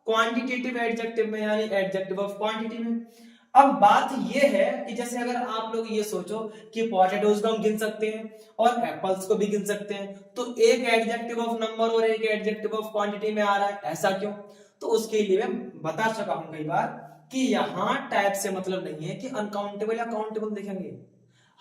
क्वांटिटेटिव एडजेक्टिव में, यानी एडजेक्टिव ऑफ क्वांटिटी में। अब बात ये है कि जैसे अगर आप लोग ये सोचो कि पोटैटोज को हम गिन सकते हैं और एप्पल्स को भी गिन सकते हैं, तो एक एडजेक्टिव ऑफ नंबर और एक एडजेक्टिव ऑफ क्वांटिटी में आ रहा है, ऐसा क्यों? तो उसके लिए मैं बता चुका हूं कई बार कि यहां टाइप से मतलब नहीं है कि अनकाउंटेबल या काउंटेबल देखेंगे,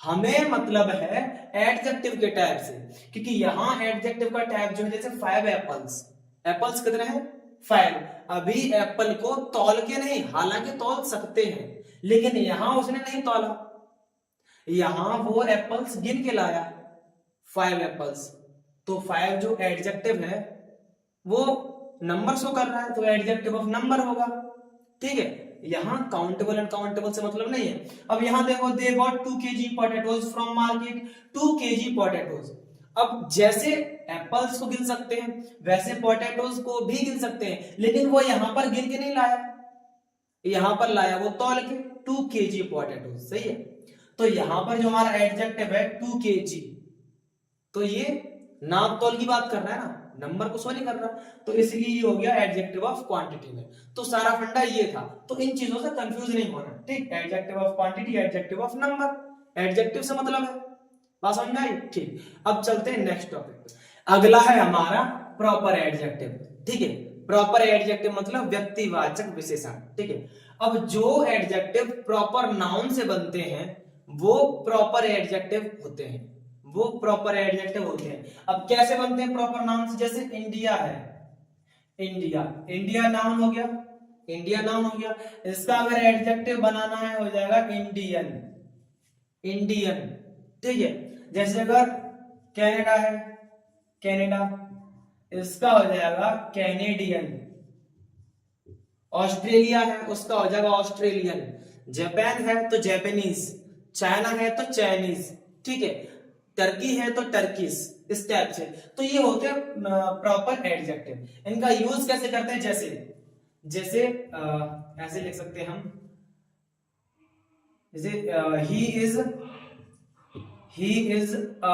हमें मतलब है एडजेक्टिव के टाइप से, क्योंकि यहां एडजेक्टिव का टाइप जो है, जैसे 5 एप्पल्स, एप्पल्स कितने हैं 5। अभी एप्पल को तौल के नहीं, हालांकि तौल सकते हैं, लेकिन यहां उसने नहीं तौला, यहां वो एप्पल्स गिन के लाया 5 एप्पल्स। तो 5 जो एडजेक्टिव है वो नंबर शो कर रहा है, तो एडजेक्टिव ऑफ नंबर होगा। ठीक है, यहां काउंटेबल एंड काउंटेबल से मतलब नहीं है। अब यहां देखो, they bought 2 kg potatoes from market, 2 kg potatoes. अब जैसे एप्पल्स को गिन सकते हैं वैसे पोटैटोज को भी गिन सकते हैं, लेकिन वो यहां पर गिन के नहीं लाया, यहां पर लाया वो तौल के 2 kg पोटैटोज। सही है, तो यहां पर जो हमारा एडजेक्टिव है 2 kg, तो ये नाप तौल की बात कर रहा है ना, नंबर को शो नहीं कर रहा, तो इसलिए ये हो गया एडजेक्टिव ऑफ क्वांटिटी में। तो सारा फंडा ये था, तो इन चीजों से कंफ्यूज नहीं होना। ठीक, adjective of quantity, adjective of number, adjective से मतलब है, बात समझ में आई। ठीक, अब चलते हैं नेक्स्ट टॉपिक पे। अगला है हमारा प्रॉपर एडजेक्टिव। ठीक है, प्रॉपर एडजेक्टिव मतलब व्यक्तिवाचक विशेषण। ठीक है, अब जो एडजेक्टिव प्रॉपर नाउन से बनते हैं वो प्रॉपर एडजेक्टिव होते हैं, वो प्रॉपर एडजेक्टिव होते हैं। अब कैसे बनते हैं प्रॉपर नाउन से, जैसे इंडिया है, इंडिया, इंडिया नाउन हो गया, इंडिया नाउन हो गया। इसका अगर एडजेक्टिव बनाना है हो जाएगा इंडियन, इंडियन। ठीक है, जैसे अगर कनाडा है, कनाडा, इसका हो जाएगा कैनेडियन। ऑस्ट्रेलिया है, उसका हो जाएगा ऑस्ट्रेलियन। जापान है तो जापानीज, चाइना है तो चाइनीज। ठीक है, टर्की है तो टर्किश, इस टाइप से। तो ये होते हैं प्रॉपर एडजेक्टिव। इनका यूज कैसे करते हैं, जैसे जैसे ऐसे लिख सकते हैं हम, जैसे ही इज अ,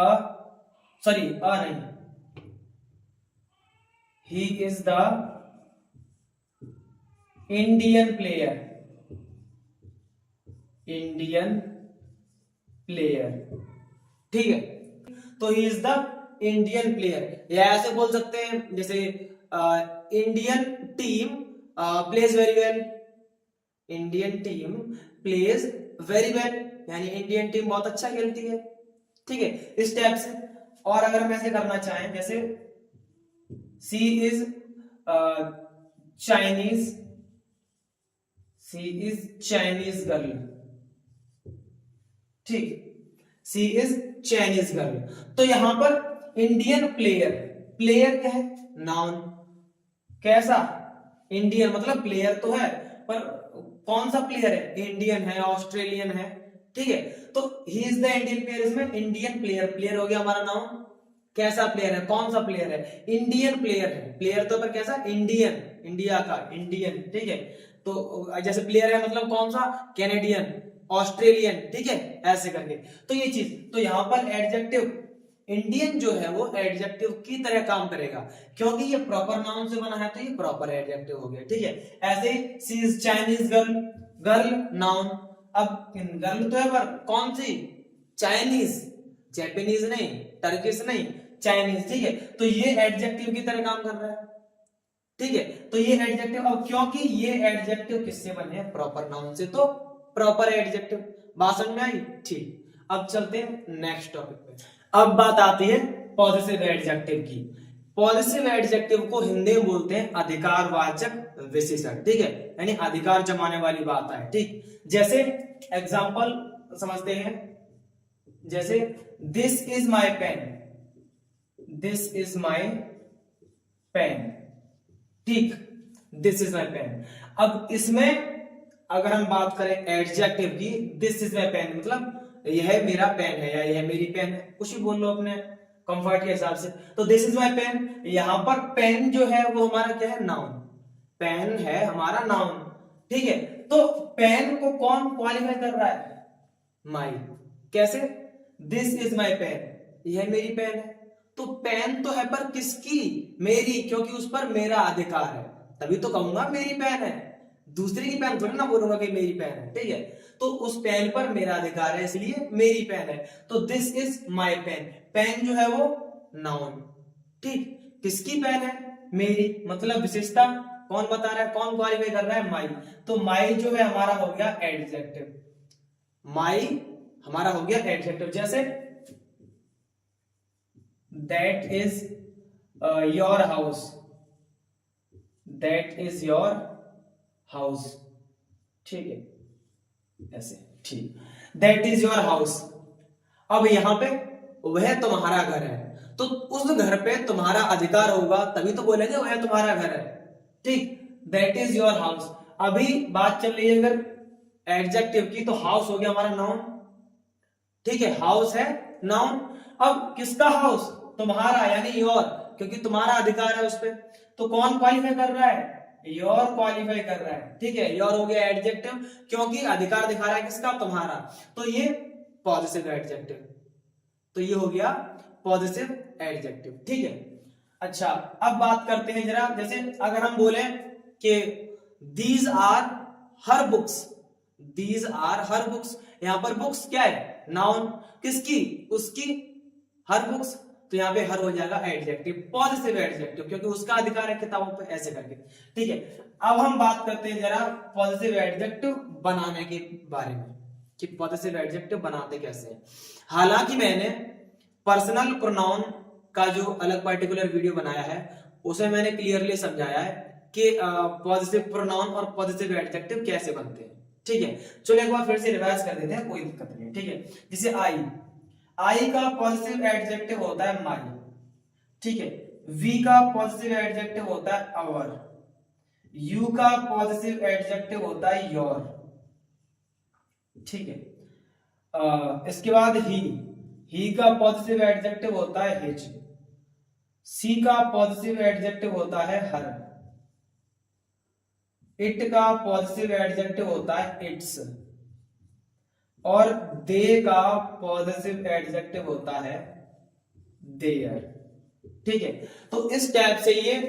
सॉरी अ नहीं, he is the Indian player, Indian player. ठीक है, तो he is the Indian player. या ऐसे बोल सकते हैं जैसे Indian team plays very well, Indian team plays very well, यानी इंडियन टीम बहुत अच्छा खेलती है। ठीक है, इस टाइप से। और अगर हम ऐसे करना चाहें, जैसे she is Chinese, she is Chinese girl. ठीक, सी इज चाइनीज गर्ल। तो यहां पर इंडियन प्लेयर, प्लेयर क्या है, नाउन। कैसा, इंडियन, मतलब प्लेयर तो है पर कौन सा प्लेयर है, इंडियन है, ऑस्ट्रेलियन है। ठीक है, तो he is the Indian player, इसमें इंडियन प्लेयर, प्लेयर हो गया हमारा नाउन। कैसा प्लेयर है, कौन सा प्लेयर है, इंडियन प्लेयर है। प्लेयर तो पर कैसा, इंडियन, इंडिया का, इंडियन। ठीक है, तो जैसे प्लेयर है मतलब कौन सा, कैनेडियन, ऑस्ट्रेलियन। ठीक है, ऐसे करके। तो ये चीज, तो यहां पर एडजेक्टिव इंडियन जो है वो एडजेक्टिव की तरह काम करेगा, क्योंकि ये प्रॉपर नाउन से बना है, तो ये प्रॉपर एडजेक्टिव हो गया। ठीक है, ऐसे she is Chinese girl, girl noun. अब गर्ल तो है पर कौन सी, चाइनीज, जापानीज नहीं, टर्किश नहीं, चाइनीज। ठीक है, तो ये एडजेक्टिव की तरह काम कर रहा है। ठीक है, तो ये एडजेक्टिव, अब क्योंकि ये एडजेक्टिव किससे बने हैं, प्रॉपर नाउन से, तो प्रॉपर एडजेक्टिव। बात समझ में आई। ठीक, अब चलते हैं नेक्स्ट टॉपिक पे। अब बात आती है पॉजिटिव एडजेक्टिव की। पॉजिटिव एडजेक्टिव को हिंदी में बोलते हैं अधिकारवाचक विशेषण। ठीक है, यानी अधिकार जमाने वाली बात है। ठीक, जैसे एग्जांपल समझते हैं, जैसे this is my pen, this is my pen. This, this is my पेन। अब इसमें अगर हम बात करें एडजेक्टिव की, दिस इज माय पेन मतलब यह मेरा पेन है या यह मेरी पेन है, कुछ भी बोल लो अपने कंफर्ट के हिसाब से। तो दिस इज माय पेन, यहां पर पेन जो है वो हमारा क्या है, नाउन। पेन है हमारा नाउन। ठीक है, तो पेन को कौन क्वालिफाई कर रहा है, माई। कैसे, दिस इज माई पेन, यह मेरी पेन है। तो पेन तो है पर किसकी, मेरी, क्योंकि उस पर मेरा अधिकार है, तभी तो कहूंगा मेरी पेन है। दूसरे की पेन थोड़ी ना बोलूंगा कि मेरी पेन है। ठीक है, तो उस पेन पर मेरा अधिकार है, इसलिए मेरी पेन है। तो this is my pen, pen जो है वो नाउन। ठीक, किसकी पेन है, मेरी, मतलब विशेषता कौन बता रहा है, कौन क्वालिफाई कर रहा है, माई। तो माई जो है हमारा हो गया एडजेक्टिव। माई हमारा हो गया एडजेक्टिव। जैसे that is your house, that is your house, ठीक है ऐसे, ठीक, दैट इज योर हाउस। अब यहां पे वह तुम्हारा घर है, तो उस घर पे तुम्हारा अधिकार होगा तभी तो बोलेंगे वह तुम्हारा घर है, ठीक, दैट इज योर हाउस। अभी बात चल रही है अगर एडजेक्टिव की, तो हाउस हो गया हमारा नाउन, ठीक है, हाउस है नाउन। अब किसका हाउस? तुम्हारा, यानी योर, क्योंकि तुम्हारा अधिकार है उस पे। तो कौन क्वालिफाई कर रहा है? योर क्वालिफाई कर रहा है, ठीक है, योर हो गया एडजेक्टिव, क्योंकि अधिकार दिखा रहा है किसका? तुम्हारा, तो ये पॉजिटिव एडजेक्टिव, तो ये हो गया पॉजिटिव एडजेक्टिव, ठीक है। अच्छा, अब बात करते हैं जरा, जैसे अगर हम बोले कि these are her books, these are her books, यहां पर बुक्स क्या है? नाउन, किसकी? उसकी, हर बुक्स, तो यहाँ पे हर हो जाएगा एडजेक्टिव, पॉजिटिव एडजेक्टिव, क्योंकि उसका अधिकार है किताबों पे, ऐसे करके, ठीक है। अब हम बात करते हैं जरा पॉजिटिव एडजेक्टिव बनाने के बारे में, कि पॉजिटिव एडजेक्टिव बनाते कैसे हैं। हालांकि मैंने पर्सनल प्रोनाउन का जो अलग पर्टिकुलर वीडियो बनाया है, उसे मैंने क्लियरली समझाया है कि पॉजिटिव प्रोनाउन और पॉजिटिव एडजेक्टिव कैसे बनते हैं, ठीक है। चलो एक बार फिर से रिवाइज कर देते हैं, कोई दिक्कत नहीं है, ठीक है। जैसे आई का पॉजिटिव एडजेक्टिव होता है माई, ठीक है। वी का पॉजिटिव एडजेक्टिव होता है आवर, यू का पॉजिटिव एडजेक्टिव होता है योर, ठीक है। इसके बाद ही का पॉजिटिव एडजेक्टिव होता है हिज, सी का पॉजिटिव एडजेक्टिव होता है हर, इट का पॉजिटिव एडजेक्टिव होता है इट्स, और दे का पॉजिटिव एडजेक्टिव होता है देयर, ठीक है। तो इस टाइप से ये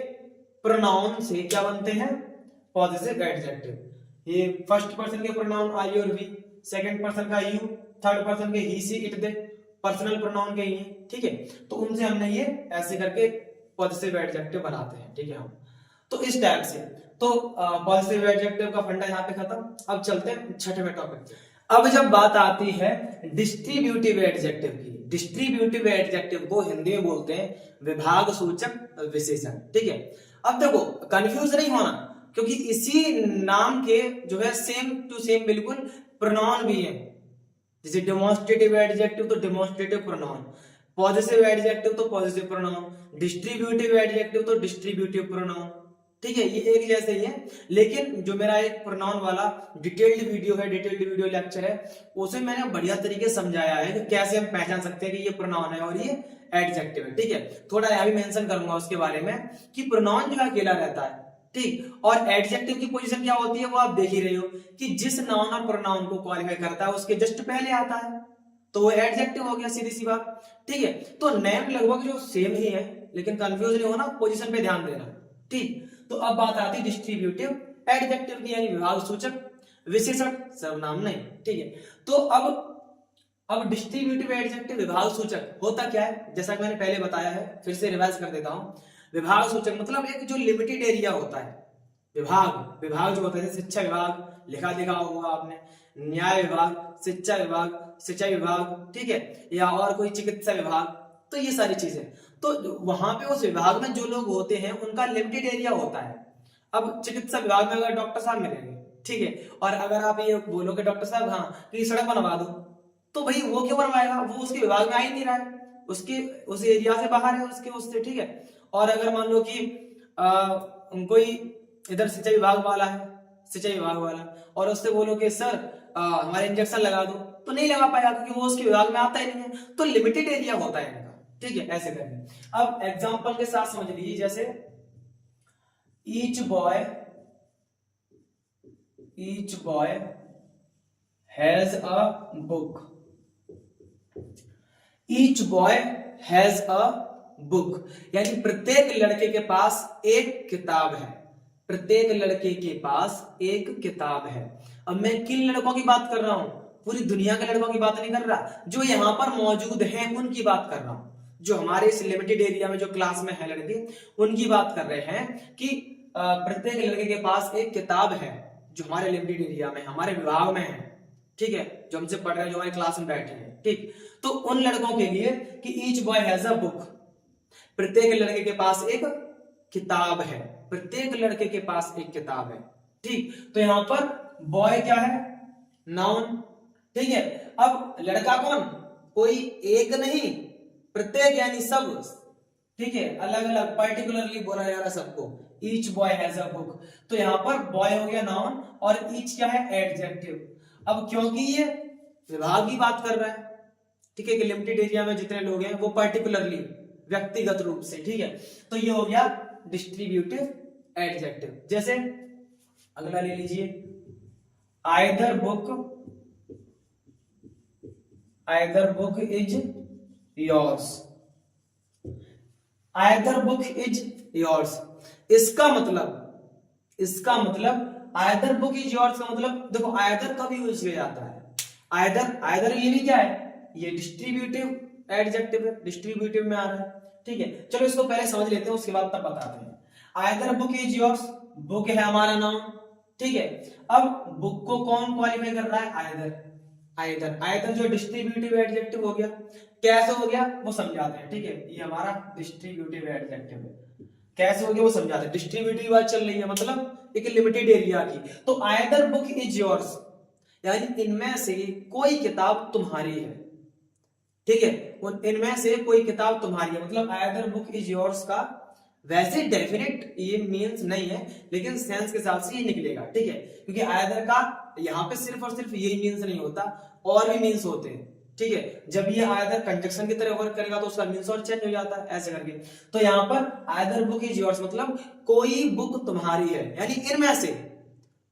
प्रोनाउन से क्या बनते हैं? Positive adjective. ये फर्स्ट पर्सन के प्रोनाउन आई और वी, सेकंड पर्सन का यू, थर्ड पर्सन के he she it they, personal pronoun के ये, ठीक है। तो उनसे हमने ये ऐसे करके पॉजिटिव एडजेक्टिव बनाते हैं, ठीक है हम। तो इस टाइप से तो पॉजिटिव एडजेक्टिव का फंडा यहाँ पे खत्म। अब चलते हैं छठवें टॉपिक पे। अब जब बात आती है डिस्ट्रीब्यूटिव एडजेक्टिव की, डिस्ट्रीब्यूटिव एडजेक्टिव को हिंदी में बोलते हैं विभाग सूचक विशेषण, ठीक है। अब देखो कंफ्यूज नहीं होना, क्योंकि इसी नाम के जो है सेम टू सेम बिल्कुल प्रोनाउन भी है। जैसे डेमोन्स्ट्रेटिव एडजेक्टिव तो डेमोन्स्ट्रेटिव प्रोनाउन, पॉजिटिव एडजेक्टिव तो पॉजिटिव प्रोनाउन, डिस्ट्रीब्यूटिव एडजेक्टिव तो डिस्ट्रीब्यूटिव प्रोनाउन, ठीक है। ये एक जैसे ही है, लेकिन जो मेरा एक प्रोनाउन वाला डिटेल्ड वीडियो है, डिटेल्ड वीडियो लेक्चर है, उसे मैंने बढ़िया तरीके से समझाया है कि कैसे हम पहचान सकते हैं कि ये प्रोनाउन है और ये एडजेक्टिव है, ठीक है। थोड़ा यहां भी मेंशन करूंगा उसके बारे में कि प्रोनाउन जो अकेला रहता है, ठीक, और एडजेक्टिव की पोजीशन क्या होती है वो आप देख ही रहे हो कि जिस नाउन और प्रोनाउन को क्वालिफाई करता है उसके जस्ट पहले आता है, तो वो एडजेक्टिव हो गया, सीधी सी बात, ठीक है। तो नेम लगभग जो सेम ही है, लेकिन कंफ्यूज नहीं होना, पोजीशन पे ध्यान देना, ठीक। तो अब बात आती है डिस्ट्रीब्यूटिव एडजेक्टिव की, यानी विभाग सूचक विशेषण, सर्वनाम नहीं, ठीक है। तो अब डिस्ट्रीब्यूटिव एडजेक्टिव विभाग सूचक होता क्या है, जैसा कि मैंने पहले बताया है, फिर से रिवाइज कर देता हूं। विभाग सूचक मतलब एक जो लिमिटेड एरिया होता है, विभाग जो होता है, शिक्षा विभाग लिखा देखा होगा आपने, न्याय विभाग, शिक्षा विभाग, सिंचाई विभाग, ठीक है, या और कोई चिकित्सा विभाग, तो ये सारी चीजें, तो वहां पे उस विभाग में जो लोग होते हैं उनका लिमिटेड एरिया होता है। अब चिकित्सा विभाग में अगर डॉक्टर साहब मिलेंगे, ठीक है, और अगर आप ये बोलोगे डॉक्टर साहब हाँ कि सड़क बनवा दो, तो भाई वो क्यों बनवाएगा, वो उसके विभाग में आ ही नहीं रहा है, उसके उस एरिया से बाहर है उसके उससे, ठीक है। और अगर मान लो कि कोई इधर सिंचाई विभाग वाला है, सिंचाई विभाग वाला, और उससे बोलो कि सर हमारे इंजेक्शन लगा दो, तो नहीं लगा पाएगा क्योंकि वो उसके विभाग में आता ही नहीं है। तो लिमिटेड एरिया होता है इनका, ठीक है, ऐसे करके। अब एग्जांपल के साथ समझ लीजिए, जैसे each boy has a book, each boy has a book, यानी प्रत्येक लड़के के पास एक किताब है, प्रत्येक लड़के के पास एक किताब है। अब मैं किन लड़कों की बात कर रहा हूं? पूरी दुनिया के लड़कों की बात नहीं कर रहा, जो यहां पर मौजूद हैं उनकी बात कर रहा हूं, जो हमारे इस लिमिटेड एरिया में जो क्लास में है लड़के, उनकी बात कर रहे हैं कि प्रत्येक लड़के के पास एक किताब है जो हमारे लिमिटेड एरिया में, हमारे विभाग में है, ठीक है, जो हमसे पढ़ रहे हैं, जो हमारी क्लास में बैठे हैं, ठीक। तो उन लड़कों के लिए कि each boy has a book, प्रत्येक लड़के के पास एक किताब है, प्रत्येक लड़के के पास एक किताब है, ठीक। तो यहां पर बॉय क्या है, नाउन, ठीक है। अब लड़का कौन, कोई एक नहीं, प्रत्येक यानी सब, ठीक है, अलग अलग पर्टिकुलरली बोला जा रहा है सबको, each boy has a book. तो यहां पर बॉय हो गया नाउन और ईच क्या है, एडजेक्टिव। अब क्योंकि ये विभाग की बात कर रहा है, ठीक है, कि लिमिटेड एरिया में जितने लोग हैं वो पर्टिकुलरली व्यक्तिगत रूप से, ठीक है, तो ये हो गया डिस्ट्रीब्यूटिव एडजेक्टिव। जैसे अगला ले लीजिए, either book is yours, either book is yours, इसका मतलब आइदर बुक इज योर्स का मतलब, देखो आइदर कब यूज किया जाता है, आइदर ये भी क्या है, ये डिस्ट्रीब्यूटिव एडजेक्टिव है, डिस्ट्रीब्यूटिव में आ रहा है, ठीक है। चलो इसको पहले समझ लेते हैं, उसके बाद तब बताते हैं। Either book is yours, book है हमारा नाम, ठीक है। अब बुक को कौन क्वालिफाई कर रहा है, आइदर जो डिस्ट्रीब्यूटिव एडजेक्टिव हो गया, कैसे हो गया वो समझाते हैं, ठीक है। ये हमारा डिस्ट्रीब्यूटिव एडजेक्टिव है, कैसे हो गया वो समझाते हैं। डिस्ट्रीब्यूटिव बात चल रही है, मतलब एक लिमिटेड एरिया की। तो आइदर बुक इज योर्स यानी इनमें से कोई किताब तुम्हारी है, ठीक है, इनमें से कोई किताब तुम्हारी है, मतलब आइदर बुक इज योर्स का वैसे डेफिनेट ये मीन्स नहीं है, लेकिन सेंस के हिसाब से ये निकलेगा, ठीक है, क्योंकि आइदर का यहाँ पे सिर्फ और सिर्फ यही मीन्स नहीं होता, और भी मीन्स होते हैं, ठीक है। जब ये आइदर कंजक्शन की तरह वर्क करेगा तो उसका मीन्स और चेंज हो जाता है, ऐसे करके। तो यहाँ पर आइदर बुक इज योर्स मतलब कोई बुक तुम्हारी है, यानी इनमें से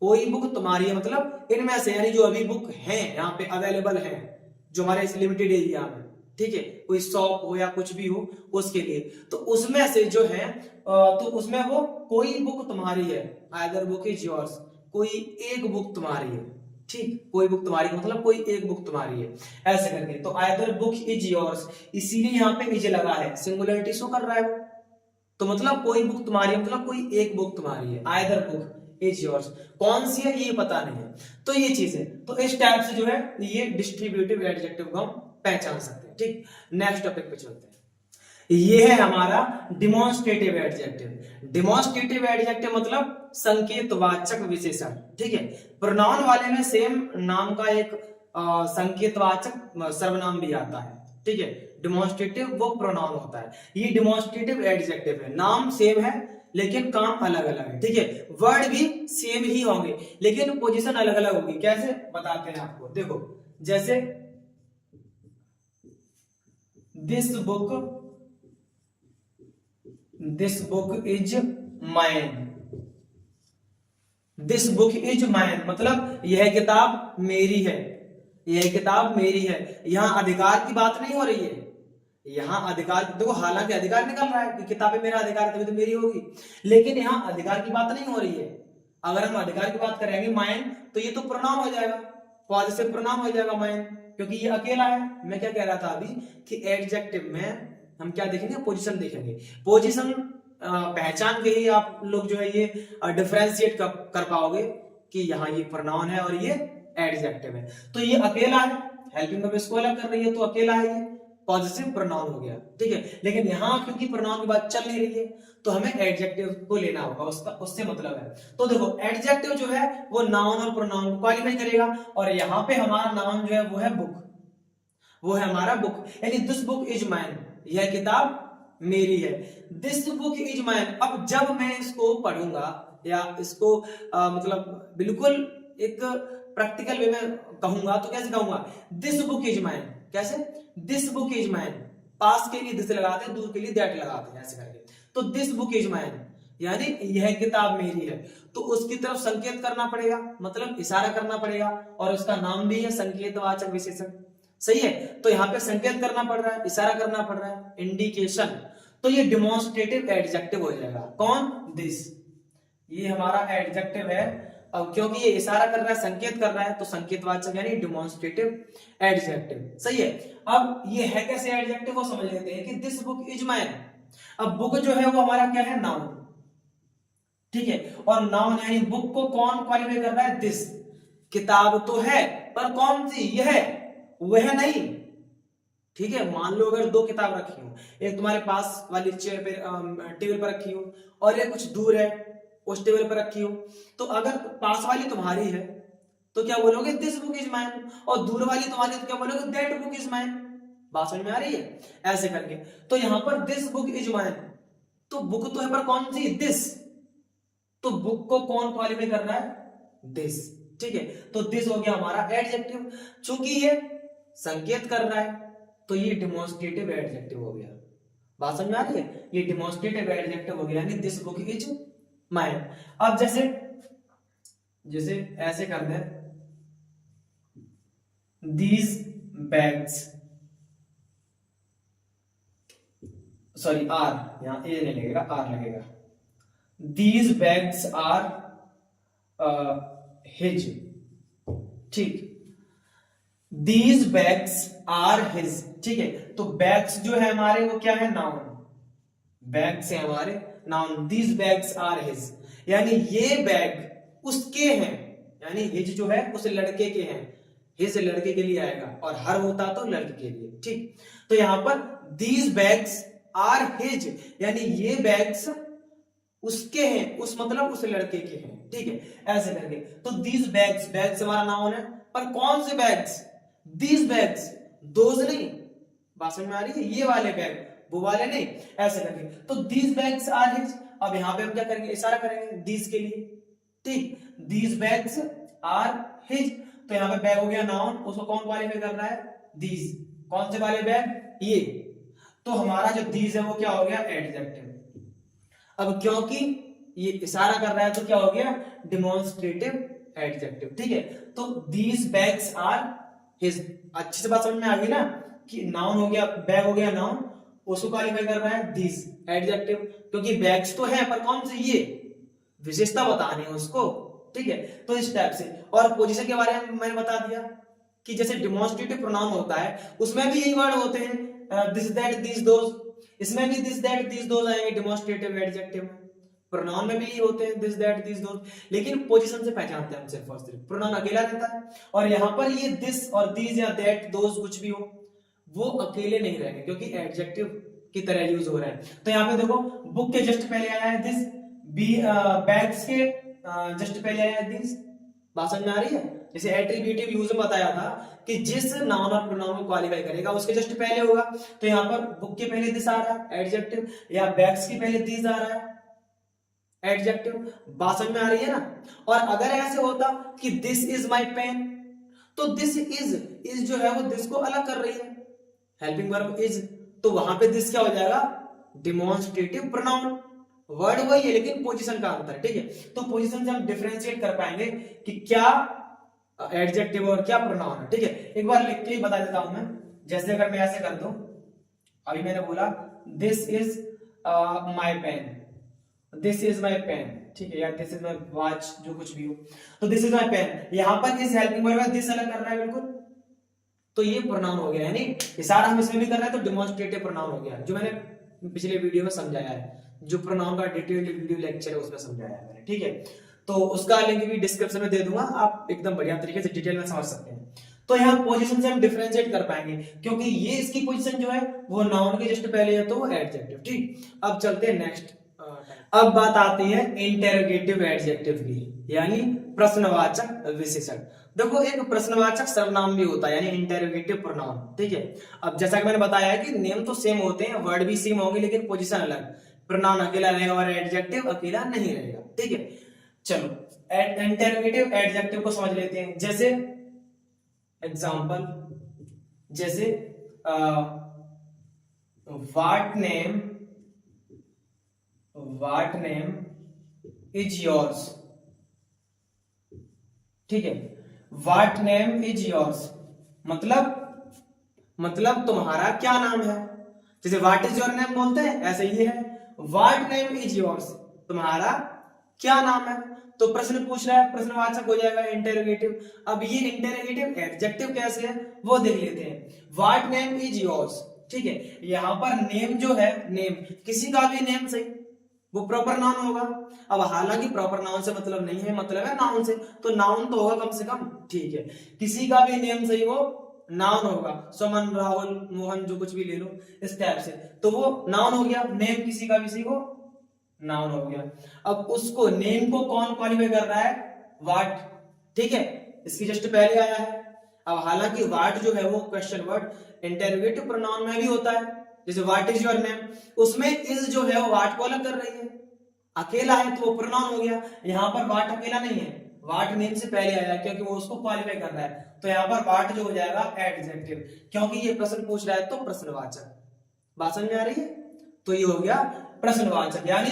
कोई बुक तुम्हारी है, मतलब इनमें से यानी जो अभी बुक है यहाँ पे अवेलेबल है, जो हमारे इस लिमिटेड एरिया में, ठीक है, कोई शॉप हो या कुछ भी हो उसके लिए, तो उसमें से जो है तो उसमें वो कोई बुक तुम्हारी है, आइदर बुक इज योर्स, कोई एक बुक तुम्हारी है, ठीक, कोई बुक तुम्हारी मतलब कोई एक बुक तुम्हारी है, ऐसे करके। तो आइदर बुक इज योर्स, इसीलिए यहाँ पे इज लगा है, सिंगुलरिटी शो कर रहा है वो, तो मतलब कोई बुक तुम्हारी है, मतलब कोई एक बुक तुम्हारी है, आइदर बुक इज योर्स, कौन सी है ये पता नहीं है। तो ये चीज है, तो इस टाइप से जो है ये डिस्ट्रीब्यूटिव एडजेक्टिव को हम पहचान सकते हैं, ठीक। नेक्स्ट टॉपिक पे चलते हैं, ये है हमारा डिमॉन्स्ट्रेटिव एडजेक्टिव। डिमॉन्स्ट्रेटिव एडजेक्टिव मतलब संकेतवाचक विशेषण, ठीक है। प्रोनाउन वाले में सेम नाम का एक संकेतवाचक सर्वनाम भी आता है, ठीक है। डिमॉन्स्ट्रेटिव वो प्रोनाउन होता है, ये डिमॉन्स्ट्रेटिव एडजेक्टिव है, नाम सेम है लेकिन काम अलग अलग है, ठीक है। वर्ड भी सेम ही होंगे लेकिन पोजीशन अलग अलग होगी, कैसे बताते हैं आपको, देखो जैसे this book is mine, this book is mine मतलब यह किताब मेरी है, यह किताब मेरी है। यहां अधिकार की बात नहीं हो रही है, यहां अधिकार देखो, हालांकि अधिकार निकल रहा है कि किताबें मेरा अधिकार है तभी तो मेरी होगी, लेकिन यहां अधिकार की बात नहीं हो रही है। अगर हम अधिकार की बात करेंगे माइन, तो ये तो प्रोनाउन हो जाएगा, पॉजिटिव प्रोनाउन हो जाएगा माइन, क्योंकि ये अकेला है। मैं क्या कह रहा था अभी कि एडजेक्टिव में हम क्या देखेंगे, पोजीशन देखेंगे, पोजीशन पहचान के ही आप लोग जो है ये डिफरेंशिएट कर पाओगे कि यहाँ ये प्रोनाउन है और ये एडजेक्टिव है। तो ये अकेला है, हेल्पिंग वर्ब इसको अलग कर रही है, तो अकेला है, ये पॉजिटिव प्रोनाउन हो गया, ठीक है। लेकिन यहाँ क्योंकि प्रोनाउन की बात चल नहीं रही है तो हमें एडजेक्टिव को लेना होगा, उसका उससे मतलब है। तो देखो एडजेक्टिव जो है वो नाउन और प्रोनाउन को क्वालिफाई करेगा, और यहाँ पे हमारा नाउन जो है वो है बुक, वो है हमारा बुक, यानी दिस बुक इज माइन, यह किताब मेरी है, दिस बुक इज माइन। अब जब मैं इसको पढ़ूंगा या इसको मतलब बिल्कुल एक प्रैक्टिकल वे में कहूंगा तो कैसे कहूंगा, दिस बुक इज माइन, कैसे, दिस बुक इज माइन, पास के लिए दिस लगाते हैं, दूर के लिए दैट लगाते हैं, ऐसे करके। तो दिस बुक इज माइन यानी यह किताब मेरी है, तो उसकी तरफ संकेत करना पड़ेगा, मतलब इशारा करना पड़ेगा, और उसका नाम भी है संकेतवाचक विशेषण, सही है। तो यहाँ पे संकेत करना पड़ रहा है, इशारा करना पड़ रहा है, इंडिकेशन। तो ये डिमॉन्स्ट्रेटिव एडजेक्टिव हो जाएगा, कौन, दिस, ये हमारा एडजेक्टिव है। अब क्योंकि ये इशारा कर रहा है, संकेत कर रहा है, तो संकेतवाचक यानी डिमॉन्स्ट्रेटिव एडजेक्टिव, सही है। अब ये है कैसे एडजेक्टिव वो समझ लेते हैं कि दिस बुक इज माइन। अब बुक जो है वो हमारा क्या है, नाउन, ठीक है, और नाउन यानी बुक को कौन क्वालिफाई कर रहा है, दिस, किताब तो है पर कौन सी, यह वह नहीं। ठीक है, मान लो अगर दो किताब रखी हो, एक तुम्हारे पास वाली चेयर पे टेबल पर रखी हो और एक कुछ दूर है उस टेबल पर रखी हो, तो अगर पास वाली तुम्हारी है तो क्या बोलोगे, दिस बुक इज माइन, और दूर वाली तुम्हारी तो क्या बोलोगे, दैट बुक इज माइन। बात समझ में आ रही है, ऐसे करके। तो यहां पर दिस बुक इज माइन, तो बुक तो है पर कौन सी, दिस, तो बुक को कौन क्वालिफाई कर रहा है, दिस। ठीक है, तो दिस हो गया हमारा एडजेक्टिव। चूंकि ये संकेत कर रहा है तो ये डिमॉन्स्ट्रेटिव एडजेक्टिव हो गया। बात समझ में आ रही है, ये डिमॉन्स्ट्रेटिव एडजेक्टिव हो गया, यानी दिस बुक इज माइन। अब जैसे जैसे ऐसे कर दे, दीज बैग्स, सॉरी आर, यहां ए नहीं लगेगा आर लगेगा, दीज बैग्स आर हिज। ठीक, दीज बैग्स आर हिज। ठीक है, तो बैग्स जो है हमारे वो क्या है, नाउन, बैग्स है हमारे noun, these bags are his, यानी ये बैग उसके हैं, यानी हिज जो है उस लड़के के हैं, हिज लड़के के लिए आएगा और हर होता तो लड़के के लिए। ठीक, तो यहां पर दीज बैग्स आर हिज, यानी ये बैग्स उसके हैं, उस मतलब उस लड़के के हैं। ठीक है, ऐसे करके। तो दीज बैग्स, बैग्स हमारा नाउन है पर कौन से बैग्स, दीज बैग्स, दोज नहीं। बात समझ में आ रही है, ये वाले बैग, वो वाले नहीं, ऐसे करके। तो दीज बैग्स आर हिज, अब यहां पे हम क्या करेंगे, इशारा करेंगे दीज के लिए। ठीक, दीज बैग्स आर हिज, तो यहां पे बैग हो गया नाउन, उसको कौन क्वालिफाई कर रहा है, दीज। कौन से वाले बैग, ये, तो हमारा जो दीज है वो क्या हो गया, एडजेक्टिव। अब क्योंकि ये इशारा कर रहा है तो क्या हो गया, डिमॉन्स्ट्रेटिव एडजेक्टिव। ठीक है, तो दीज बैग्स आर हिज, अच्छी से बात समझ में आ गई ना, कि नाउन हो गया, बैग हो गया नाउन, उसको क्वालिफाई कर रहा है दीज एडजेक्टिव, क्योंकि बैग्स तो है पर कौन से, ये विशेषता बतानी है उसको। ठीक है, तो इस टाइप से। और पोजीशन के बारे में मैंने बता दिया कि जैसे डिमॉन्स्ट्रेटिव प्रोनाउन होता है उसमें भी यही वर्ड होते हैं, दिस दैट दीज दोज, इसमें भी दिस दैट दीज दोज आएंगे डिमॉन्स्ट्रेटिव एडजेक्टिव में। प्रोनाउन में भी ये होते हैं दिस दैट दीज दोज, लेकिन पोजीशन से पहचानते हैं हम सिर्फ और सिर्फ, प्रोनाउन अकेला रहता है। और यहां पर ये दिस और दीज या दैट दोज कुछ भी हो वो अकेले नहीं रहेंगे क्योंकि एडजेक्टिव की तरह यूज हो रहा है। तो यहाँ पे देखो, बुक के जस्ट पहले आया है दिस, बैग्स के जस्ट पहले आया है दिस। बात समझ में आ रही है, जैसे एट्रीब्यूटिव यूज में बताया था कि जिस नाउन और प्रोनाउन को क्वालिफाई करेगा उसके जस्ट पहले होगा। तो यहाँ पर बुक के पहले दिस आ रहा है एडजेक्टिव, या बैग्स के पहले दिस आ रहा है एडजेक्टिव। बात समझ में आ रही है ना। और अगर ऐसे होता कि दिस इज माई पेन, तो दिस इज जो है वो दिस को अलग कर रही है, हेल्पिंग वर्ब इज, तो वहां पे दिस क्या हो जाएगा, डिमॉन्स्ट्रेटिव प्रोनाउन। वर्ड वही है लेकिन पोजीशन का अंतर है। ठीक है, तो पोजीशन से हम डिफरेंशिएट कर पाएंगे कि क्या एडजेक्टिव और क्या प्रोनाउन है। ठीक है, एक बार लिख के ही बता देता हूं मैं। जैसे अगर मैं ऐसे कर दूं, अभी मैंने बोला this is my pen, this is my pen, ठीक है, या दिस इज माई वॉच, जो कुछ भी हो, तो दिस इज माई पेन, यहां पर इज हेल्पिंग वर्ब है, दिस अलग कर रहा है बिल्कुल, तो ये प्रोनाउन हो गया, यानी इशारा हम इसमें भी कर रहे हैं तो डिमॉन्स्ट्रेटिव प्रोनाउन हो गया, जो मैंने पिछले वीडियो में समझाया है, जो प्रोनाउन का डिटेल्ड वीडियो लेक्चर है उसमें समझाया है मैंने। ठीक है, तो उसका लिंक भी डिस्क्रिप्शन में दे दूंगा, आप एकदम बढ़िया तरीके से डिटेल में समझ सकते हैं। तो यहाँ पोजीशन से हम डिफरेंशिएट कर पाएंगे क्योंकि ये इसकी पोजीशन जो है वो नाउन के जस्ट पहले है तो वो एडजेक्टिव। ठीक, अब चलते हैं नेक्स्ट। अब बात आती है इंटेरोगेटिव एडजेक्टिव की, यानी प्रश्नवाचक विशेषण। देखो, एक प्रश्नवाचक सर्वनाम भी होता है यानी इंटेरोगेटिव प्रोनाउन। ठीक है, अब जैसा कि मैंने बताया है कि नेम तो सेम होते हैं, वर्ड भी सेम होंगे, लेकिन पोजीशन अलग, प्रोनाउन अकेला रहेगा और एडजेक्टिव अकेला नहीं रहेगा। ठीक है, चलो इंटेरोगेटिव एडजेक्टिव को समझ लेते हैं। जैसे एग्जांपल, जैसे व्हाट नेम इज योर्स। ठीक है, व्हाट नेम इज योर्स मतलब तुम्हारा क्या नाम है। जैसे व्हाट इज योर नेम बोलते हैं, ऐसे ही है व्हाट नेम इज योर्स, तुम्हारा क्या नाम है। तो प्रश्न पूछ रहा है, प्रश्नवाचक हो जाएगा इंटेरोगेटिव। अब ये इंटेरोगेटिव एडजेक्टिव कैसे है वो देख लेते हैं। व्हाट नेम इज योर्स, ठीक है, यहां पर नेम जो है, नेम किसी का भी नेम सही, वो प्रॉपर नाउन होगा। अब हालांकि प्रॉपर नाउन से मतलब नहीं है, मतलब है नाउन से, तो नाउन तो होगा कम से कम, ठीक है। किसी का भी नेम सही हो नाउन होगा, सुमन, राहुल, मोहन, जो कुछ भी ले लो इस टाइप से, तो वो नाउन हो गया। नेम किसी का भी सही हो नाउन हो गया। अब उसको नेम को कौन क्वालिफाई कर रहा है, व्हाट, ठीक है, इसकी जस्ट पहले आया है। अब हालांकि व्हाट जो है वो क्वेश्चन वर्ड इंटरोगेटिव प्रोनाउन में भी होता है, जैसे व्हाट इज योर नेम, उसमें इज जो है वो व्हाट को अलग कर रही है, अकेला है तो वो प्रोनाउन हो गया। यहाँ पर व्हाट अकेला नहीं है, व्हाट नेम से पहले आया क्योंकि वो उसको क्वालिफाई कर रहा है, तो यहाँ पर व्हाट जो हो जाएगा एडजेक्टिव, क्योंकि ये प्रश्न पूछ रहा है तो प्रश्नवाचक। बात समझ में आ रही है? तो ये हो गया प्रश्नवाचक, यानी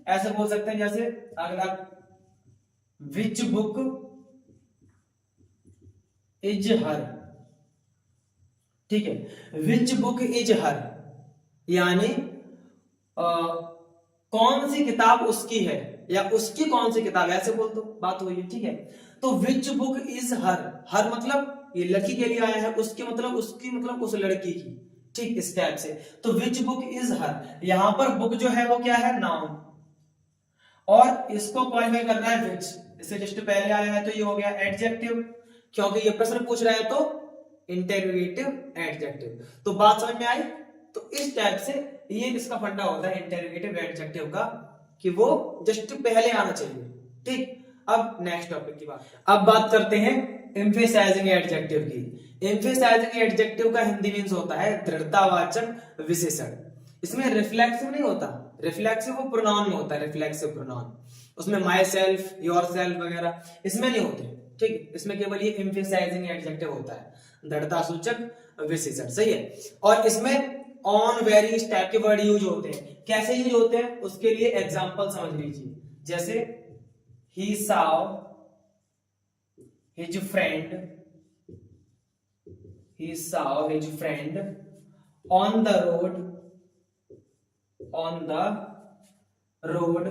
ऐसे बोल सकते हैं जैसे अगला, विच बुक इज हर, ठीक है, विच बुक इज हर, यानी कौन सी किताब उसकी है, या उसकी कौन सी किताब, ऐसे बोल दो, बात हुई है, ठीक है। तो विच बुक इज हर, हर मतलब ये लड़की के लिए आया है, उसकी मतलब उसकी मतलब उस लड़की की, ठीक, इस टाइप से। तो विच बुक इज हर, यहां पर बुक जो है वो क्या है, नाउन, और इसको क्वालिफाई करना है विच, इससे जस्ट पहले आया है तो ये हो गया एडजेक्टिव, क्योंकि ये प्रश्न पूछ रहा है तो इंटरोगेटिव एडजेक्टिव। तो बात समझ में आई? तो इस टाइप से ये इसका फंडा होता है इंटरोगेटिव एडजेक्टिव का, कि वो जस्ट पहले आना चाहिए, ठीक। अब नेक्स्ट टॉपिक की बात, अब बात करते हैं एम्फेसाइजिंग एडजेक्टिव की। एम्फेसाइजिंग एडजेक्टिव का हिंदी मींस होता है दृढ़तावाचक विशेषण। इसमें रिफ्लेक्सिव नहीं होता, रिफ्लेक्सिव वो प्रोनाउन में होता है, रिफ्लेक्सिव प्रोनाउन, उसमें माई सेल्फ, योर सेल्फ वगैरह इसमें नहीं होते, ठीक। इसमें केवल ये एम्फेसाइजिंग एडजेक्टिव होता है, दृढ़ता सूचक विशेषण, सही है। और इसमें ऑन, वेरी इस टाइप के वर्ड यूज होते हैं। कैसे यूज होते हैं उसके लिए एग्जांपल समझ लीजिए, जैसे ही saw his friend, he saw his friend on the road, on the road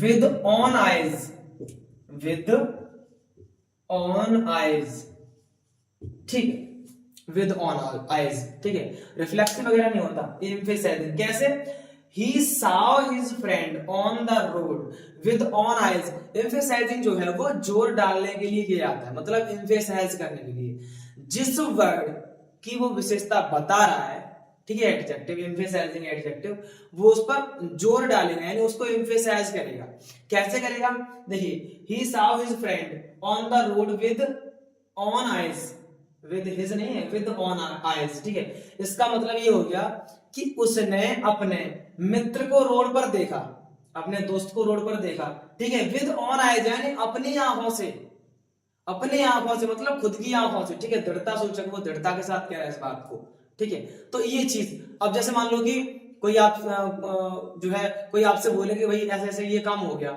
with on eyes, with on eyes, ठीक है, विद ऑन आइज, ठीक है। रिफ्लेक्सिव वगैरह नहीं होता, एम्फेसाइजिंग। कैसे? ही saw his friend on the road with on eyes, emphasizing जो है वो जोर डालने के लिए किया जाता है, मतलब एम्फेसाइज करने के लिए। जिस वर्ड की वो विशेषता बता रहा है, ठीक है, एडजेक्टिव, एम्फेसाइजिंग एडजेक्टिव, वो उस पर जोर डालेगा, यानी उसको एम्फेसाइज करेगा। कैसे करेगा? देखिए, ही saw his friend on the road with on eyes, with his नहीं है, विद ऑन आइज, ठीक है। इसका मतलब ये हो गया कि उसने अपने मित्र को रोड पर देखा, अपने दोस्त को रोड पर देखा, ठीक है, विद ऑन आइज, यानी अपनी आंखों से, अपनी आंखों से मतलब खुद की आंखों से, ठीक है। दृढ़ता सूचक, वो दृढ़ता के साथ कह रहा है इस बात को, ठीक है। तो ये चीज, अब जैसे मान लो कि कोई आप जो है कोई आपसे बोले कि भाई ऐसे ऐसे ये काम हो गया,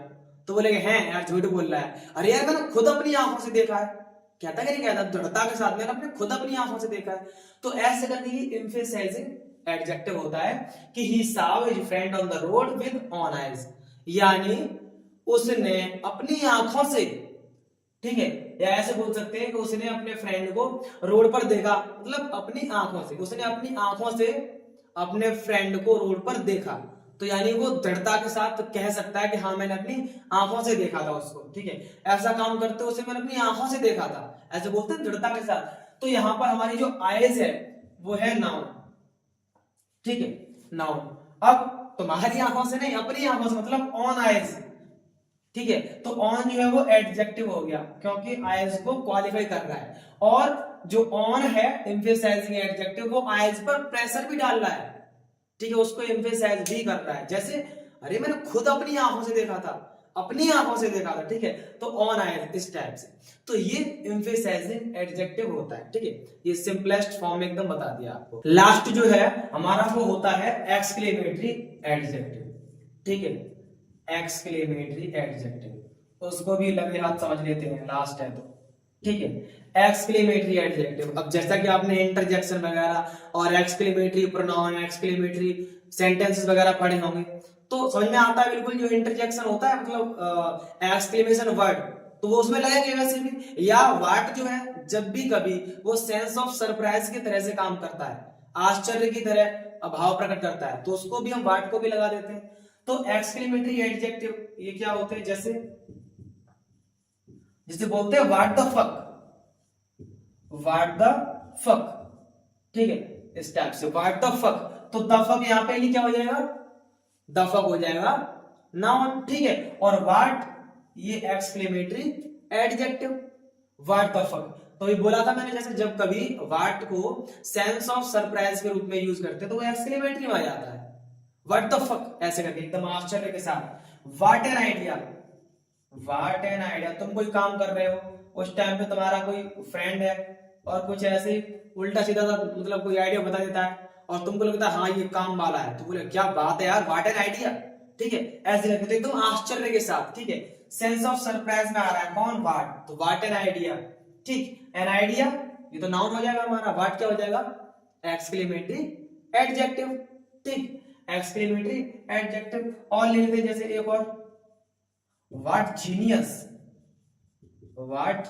तो बोलेगे हैं यार झूठ बोल रहा है, अरे यार मैंने खुद अपनी आंखों से देखा है, कहता कि नहीं कहता, दृढ़ता के साथ मैंने अपने खुद अपनी आंखों से देखा है। तो ऐसे करके ही एम्फेसाइजिंग एडजेक्टिव होता है कि ही saw his friend on the road with on eyes, यानी उसने अपनी आंखों से, ठीक है, या ऐसे बोल सकते हैं कि उसने अपने फ्रेंड को रोड पर देखा, मतलब अपनी आंखों से, उसने अपनी आंखों से अपने फ्रेंड को रोड पर देखा, तो यानी वो दृढ़ता के साथ कह सकता है कि हाँ मैंने अपनी आंखों से देखा था उसको, ठीक है, ऐसा काम करते उसे मैंने अपनी आंखों से देखा था, ऐसे बोलते हैं दृढ़ता के साथ। तो यहां पर हमारी जो आइज है वो है नाउन, ठीक है, नाउन। अब तुम्हारी आंखों से नहीं, अपनी आंखों से, मतलब ऑन आइज, ठीक है। तो ऑन जो है वो एडजेक्टिव हो गया, क्योंकि आइज को क्वालिफाई कर रहा है, और जो ऑन है एम्फेसाइजिंग एडजेक्टिव, वो आइज पर प्रेशर भी डाल रहा है, ठीक है, उसको एम्फेसाइज भी कर रहा है। जैसे अरे मैंने खुद अपनी आंखों से देखा था, अपनी आंखों से देखा था, ठीक है, तो ऑन आया इस टाइप से। तो ये एम्फेसाइजिंग एडजेक्टिव होता है, ठीक है। ये सिंपलेस्ट फॉर्म एकदम बता दिया आपको। लास्ट जो है हमारा वो होता है एक्सक्लेमेटरी एडजेक्टिव, ठीक है, एक्सक्लेमेटरी एडजेक्टिव, उसको भी लगे हाथ समझ लेते हैं, लास्ट है तो, ठीक है। एक्सक्लेमेटरी एडजेक्टिव, अब जैसा कि आपने इंटरजेक्शन वगैरह और एक्सक्लेमेटरी प्रोनाउन, एक्सक्लेमेटरी सेंटेंसेस वगैरह पढ़े होंगे, तो समझ में आता है बिल्कुल। जो इंटरजेक्शन होता है मतलब एक्सक्लेमेशन वर्ड, तो वो उसमें लगेगा वैसे भी, या व्हाट जो है जब भी कभी वो सेंस ऑफ सरप्राइज की तरह से काम करता है। आश्चर्य की तरह भाव प्रकट करता है, तो उसको भी हम वाट को भी लगा देते हैं। तो एक्सक्लेमेटरी एडजेक्टिव ये क्या होते हैं, जैसे जिसे बोलते हैं what the fuck, what the fuck, ठीक है, इस टाइप से व्हाट द फक। तो द फक यहां पे क्या हो जाएगा, द फक हो जाएगा नाउन, ठीक है। और व्हाट ये exclamatory adjective, what the fuck. तो ये बोला था मैंने, जैसे जब कभी व्हाट को सेंस ऑफ सरप्राइज के रूप में यूज करते हैं तो वो एक्सक्लेमेटरी में आ जाता है, व्हाट द फक ऐसे करके एकदम आश्चर्य के साथ। What an idea, what an idea, तुम कोई काम कर रहे हो, उस टाइम पे तुम्हारा कोई फ्रेंड है और कुछ ऐसे उल्टा सीधा सा मतलब कोई आइडिया बता देता है और तुमको लगता है हाँ ये काम वाला है, तो बोले क्या बात है यार, व्हाट एन आइडिया, ठीक है, ऐसे करके। तो एकदम आश्चर्य के साथ, ठीक है, सेंस ऑफ सरप्राइज में आ रहा है कौन, व्हाट, तो व्हाट एन आइडिया, ठीक। एन आइडिया ये तो नाउन हो जाएगा हमारा, व्हाट क्या हो जाएगा, एक्सक्लेमेटरी एडजेक्टिव, ठीक, एक्सक्लेमेटरी एडजेक्टिव। और ले लेते जैसे एक और, व्हाट जीनियस, व्हाट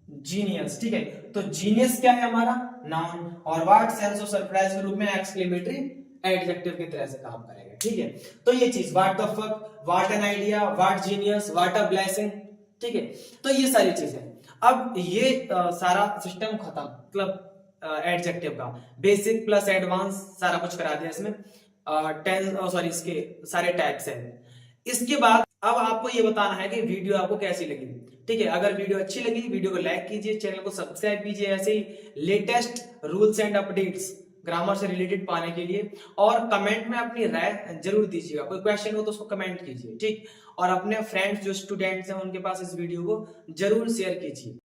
जीनियस, ठीक है। तो जीनियस क्या है हमारा, नाउन, और व्हाट सेंस ऑफ सरप्राइज के रूप में एक्सक्लेमेटरी एडजेक्टिव की तरह से काम करेगा, ठीक है। तो ये चीज what the fuck, what an idea, what genius, what a blessing, ठीक है। तो ये सारी चीजें, अब ये सारा सिस्टम खत्म, मतलब एडजेक्टिव का बेसिक प्लस एडवांस सारा कुछ करा दिया इसमें, 10 सॉरी इसके सारे टाइप्स हैं। इसके बाद अब आपको ये बताना है कि वीडियो आपको कैसी लगी, ठीक है। अगर वीडियो अच्छी लगी, वीडियो को लाइक कीजिए, चैनल को सब्सक्राइब कीजिए ऐसे ही latest rules and updates grammar से रिलेटेड पाने के लिए। और कमेंट में अपनी राय जरूर दीजिएगा, कोई क्वेश्चन हो तो उसको कमेंट कीजिए, ठीक। और अपने फ्रेंड्स जो स्टूडेंट्स हैं उनके पास इस वीडियो को जरूर शेयर कीजिए।